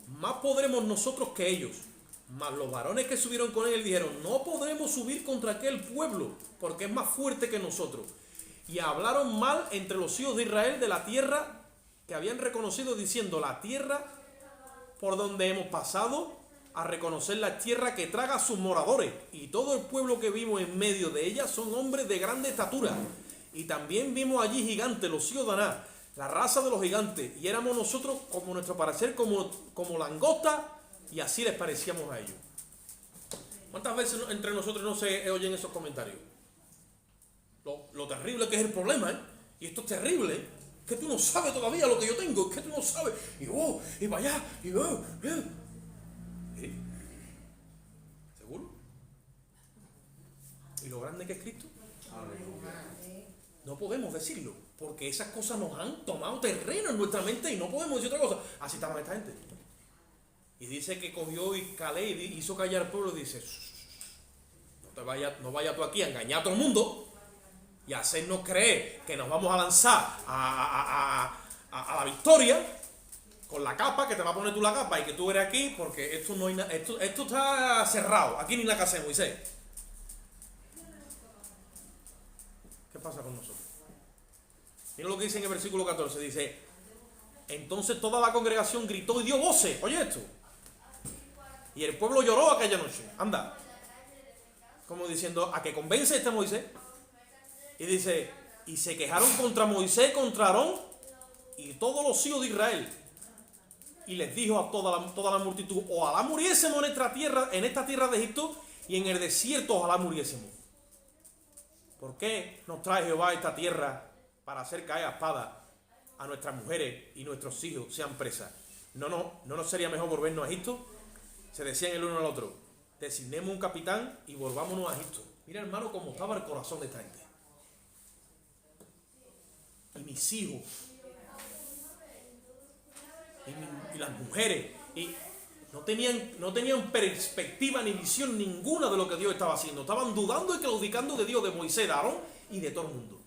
Speaker 1: más podremos nosotros que ellos. Mas los varones que subieron con él dijeron: no podremos subir contra aquel pueblo, porque es más fuerte que nosotros. Y hablaron mal entre los hijos de Israel de la tierra que habían reconocido, diciendo: la tierra por donde hemos pasado a reconocer la tierra que traga a sus moradores, y todo el pueblo que vimos en medio de ella son hombres de grande estatura. Y también vimos allí gigantes, los hijos de Aná, la raza de los gigantes, y éramos nosotros, como nuestro parecer, como langosta, y así les parecíamos a ellos. ¿Cuántas veces entre nosotros no se oyen esos comentarios? Lo terrible que es el problema, ¿eh? Y esto es terrible, ¿eh? Que tú no sabes todavía lo que yo tengo, es que tú no sabes, y para allá, ¿Sí? ¿Seguro? ¿Y lo grande que es Cristo? No podemos decirlo, porque esas cosas nos han tomado terreno en nuestra mente y no podemos decir otra cosa. Así estaban esta gente. Y dice que cogió y Caleb y hizo callar al pueblo y dice: no vayas tú aquí a engañar a todo el mundo y hacernos creer que nos vamos a lanzar a la victoria con la capa, que te va a poner tú la capa y que tú eres aquí, porque esto no hay esto está cerrado, aquí ni nada que hacer, Moisés. ¿Qué pasa con nosotros? Mira lo que dice en el versículo 14, dice: entonces toda la congregación gritó y dio voces. Oye esto. Y el pueblo lloró aquella noche. Anda. Como diciendo: ¿a qué convence este Moisés? Y dice: y se quejaron contra Moisés, contra Aarón y todos los hijos de Israel. Y les dijo a toda la multitud: ojalá muriésemos en esta tierra de Egipto, y en el desierto ojalá muriésemos. ¿Por qué nos trae Jehová a esta tierra para hacer caer a espada a nuestras mujeres y nuestros hijos sean presas? ¿No nos sería mejor volvernos a Egipto? Se decían el uno al otro: designemos un capitán y volvámonos a Egipto. Mira, hermano, cómo estaba el corazón de esta gente. Y mis hijos, y las mujeres, y no tenían perspectiva ni visión ninguna de lo que Dios estaba haciendo. Estaban dudando y claudicando de Dios, de Moisés, de Aarón y de todo el mundo.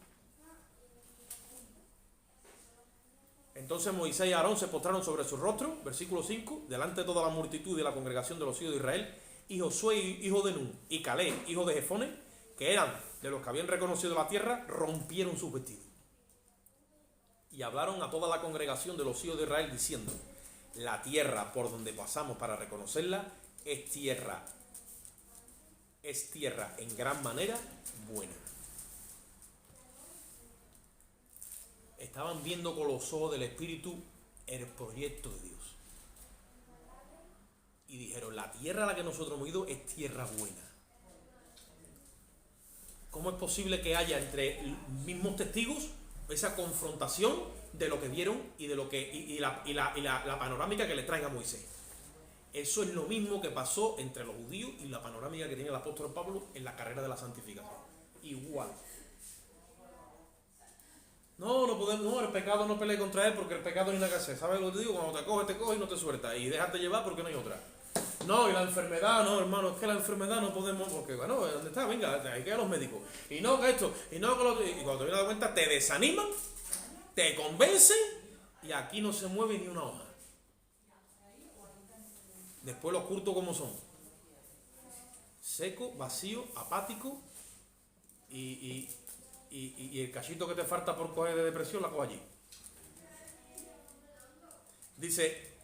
Speaker 1: Entonces Moisés y Aarón se postraron sobre su rostro, versículo 5, delante de toda la multitud de la congregación de los hijos de Israel, y Josué, hijo de Nun, y Caleb, hijo de Jefone, que eran de los que habían reconocido la tierra, rompieron sus vestidos. Y hablaron a toda la congregación de los hijos de Israel, diciendo: la tierra por donde pasamos para reconocerla es tierra en gran manera buena. Estaban viendo con los ojos del Espíritu el proyecto de Dios. Y dijeron: la tierra a la que nosotros hemos ido es tierra buena. ¿Cómo es posible que haya entre mismos testigos esa confrontación de lo que vieron y de lo que y la panorámica que les traiga Moisés? Eso es lo mismo que pasó entre los judíos y la panorámica que tiene el apóstol Pablo en la carrera de la santificación. Igual. No podemos, no, el pecado no pelee contra él, porque el pecado no hay nada que hacer. ¿Sabes lo que te digo? Cuando te coge y no te suelta. Y déjate llevar porque no hay otra. No, y la enfermedad, no, hermano, es que la enfermedad no podemos, porque bueno, ¿dónde está? Venga, hay que ir a los médicos. Y no, que esto, y no, que lo otro. Y cuando te vienes a dar cuenta, te desaniman, te convencen, y aquí no se mueve ni una hoja. Después los cultos, ¿cómo son? Seco, vacío, apático, y el cachito que te falta por coger de depresión la coge allí. Dice,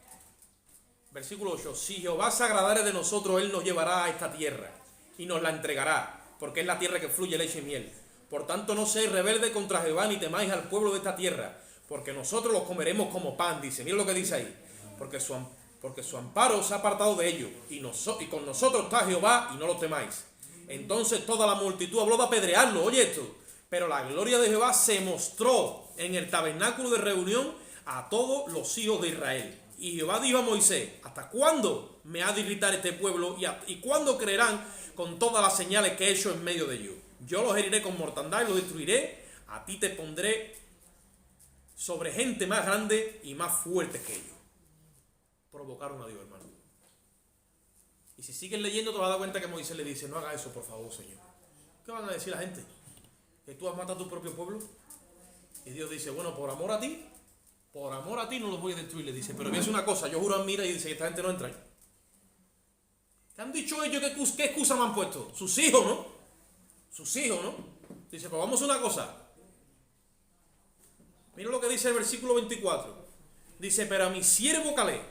Speaker 1: versículo 8: si Jehová se agradare de nosotros, él nos llevará a esta tierra y nos la entregará, porque es la tierra que fluye leche y miel. Por tanto, no seáis rebelde contra Jehová, ni temáis al pueblo de esta tierra, porque nosotros los comeremos como pan. Dice, mira lo que dice ahí: porque su amparo se ha apartado de ellos, y con nosotros está Jehová, y no lo temáis. Entonces toda la multitud habló de apedrearlo. Oye esto: pero la gloria de Jehová se mostró en el tabernáculo de reunión a todos los hijos de Israel. Y Jehová dijo a Moisés: ¿hasta cuándo me ha de irritar este pueblo? ¿Y cuándo creerán con todas las señales que he hecho en medio de ellos? Yo los heriré con mortandad y los destruiré. A ti te pondré sobre gente más grande y más fuerte que ellos. provocaron a Dios, hermano. Y si sigues leyendo te vas a dar cuenta que Moisés le dice, no haga eso, por favor, Señor. ¿Qué van a decir la gente? ¿Que tú has matado a tu propio pueblo? Y Dios dice, bueno, por amor a ti no los voy a destruir. Le dice, pero voy a hacer una cosa, yo juro, mira, y dice, esta gente no entra ahí. ¿Qué han dicho ellos? ¿Qué excusa me han puesto? Sus hijos, ¿no? Sus hijos, ¿no? Dice, pues vamos a hacer una cosa. Mira lo que dice el versículo 24. Dice, pero a mi siervo Caleb,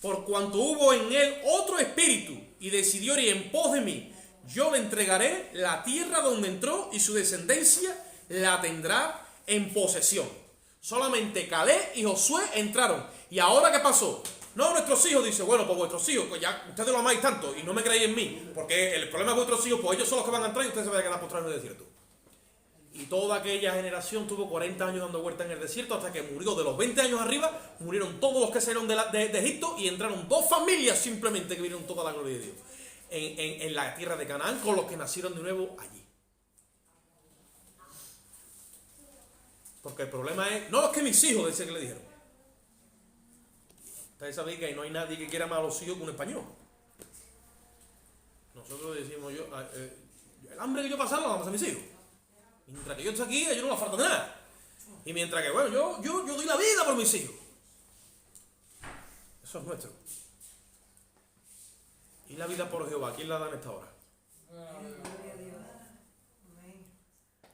Speaker 1: por cuanto hubo en él otro espíritu y decidió ir en pos de mí, yo le entregaré la tierra donde entró y su descendencia la tendrá en posesión. Solamente Caleb y Josué entraron. ¿Y ahora qué pasó? No, nuestros hijos, dice, bueno, pues vuestros hijos, pues ya ustedes lo amáis tanto y no me creéis en mí, porque el problema es vuestros hijos, pues ellos son los que van a entrar y ustedes se van a quedar postrados en el desierto. Y toda aquella generación tuvo 40 años dando vuelta en el desierto hasta que murió. De los 20 años arriba, murieron todos los que salieron de Egipto y entraron 2 familias simplemente que vieron toda la gloria de Dios en la tierra de Canaán con los que nacieron de nuevo allí. Porque el problema es, no, es que mis hijos, dice que le dijeron. Ustedes saben que ahí no hay nadie que quiera más a los hijos que un español. Nosotros decimos, el hambre que yo pasaba lo vamos a mis hijos. Mientras que yo esté aquí, a ellos no les falta nada. Y mientras que, bueno, yo doy la vida por mis hijos. Eso es nuestro. Y la vida por Jehová, ¿quién la da en esta hora?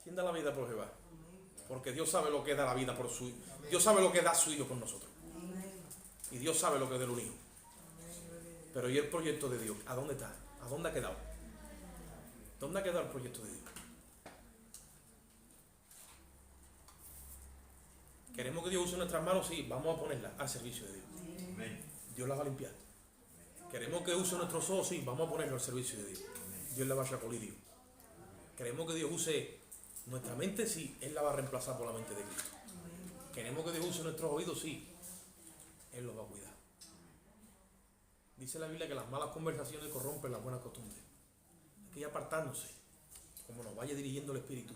Speaker 1: ¿Quién da la vida por Jehová? Porque Dios sabe lo que da la vida por su hijo. Dios sabe lo que da su hijo por nosotros. Y Dios sabe lo que es del hijo. Pero ¿y el proyecto de Dios? ¿A dónde está? ¿A dónde ha quedado? ¿Dónde ha quedado el proyecto de Dios? ¿Queremos que Dios use nuestras manos? Sí, vamos a ponerlas al servicio de Dios. Dios las va a limpiar. ¿Queremos que use nuestros ojos? Sí, vamos a ponerlos al servicio de Dios. Dios la va a chapolir. ¿Queremos que Dios use nuestra mente? Sí, Él la va a reemplazar por la mente de Cristo. ¿Queremos que Dios use nuestros oídos? Sí, Él los va a cuidar. Dice la Biblia que las malas conversaciones corrompen las buenas costumbres. Hay que ir apartándose, como nos vaya dirigiendo el Espíritu.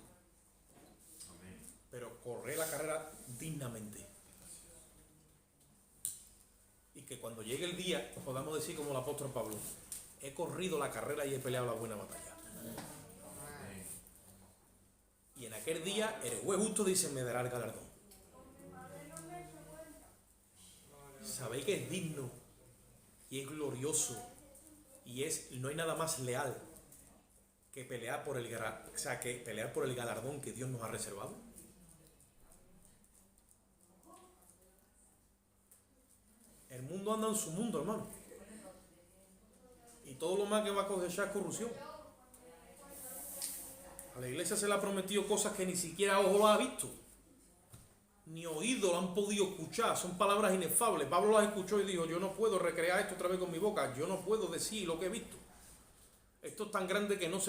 Speaker 1: Pero correr la carrera dignamente. Y que cuando llegue el día podamos decir como el apóstol Pablo, he corrido la carrera y he peleado la buena batalla. Y en aquel día el juez justo dice, me dará el galardón. Sabéis que es digno y es glorioso y no hay nada más leal que pelear por el galardón que Dios nos ha reservado. El mundo anda en su mundo, hermano. Y todo lo más que va a cosechar es corrupción. A la iglesia se le ha prometido cosas que ni siquiera ojo lo ha visto. Ni oído lo han podido escuchar. Son palabras inefables. Pablo las escuchó y dijo, yo no puedo recrear esto otra vez con mi boca. Yo no puedo decir lo que he visto. Esto es tan grande que no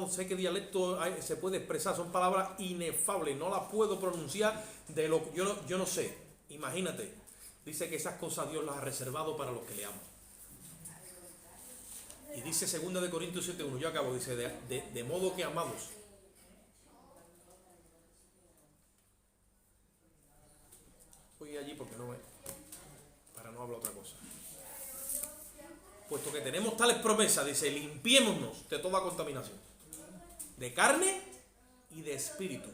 Speaker 1: sé qué dialecto se puede expresar. Son palabras inefables. No las puedo pronunciar de lo que yo no sé. Imagínate. Dice que esas cosas Dios las ha reservado para los que le aman. Y dice 2 Corintios 7:1, yo acabo, dice, de modo que amados. Voy allí porque para no hablar otra cosa. Puesto que tenemos tales promesas, dice, limpiémonos de toda contaminación, de carne y de espíritu,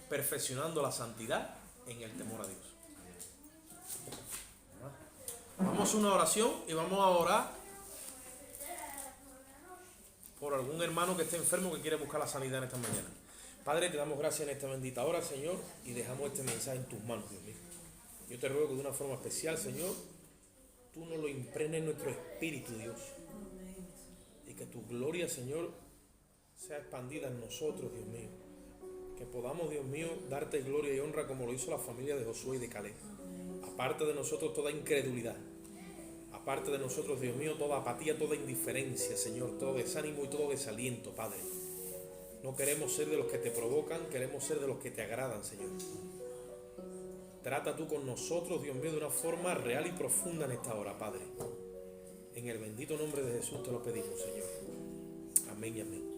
Speaker 1: perfeccionando la santidad en el temor a Dios. Vamos a hacer una oración y vamos a orar por algún hermano que esté enfermo que quiere buscar la sanidad en esta mañana. Padre, te damos gracias en esta bendita hora, Señor, y dejamos este mensaje en tus manos, Dios mío. Yo te ruego que de una forma especial, Señor, tú nos lo impregnes en nuestro espíritu, Dios, y que tu gloria, Señor, sea expandida en nosotros, Dios mío. Que podamos, Dios mío, darte gloria y honra como lo hizo la familia de Josué y de Caleb. Aparte de nosotros toda incredulidad. Aparte de nosotros, Dios mío, toda apatía, toda indiferencia, Señor, todo desánimo y todo desaliento, Padre. No queremos ser de los que te provocan, queremos ser de los que te agradan, Señor. Trata tú con nosotros, Dios mío, de una forma real y profunda en esta hora, Padre. En el bendito nombre de Jesús te lo pedimos, Señor. Amén y amén.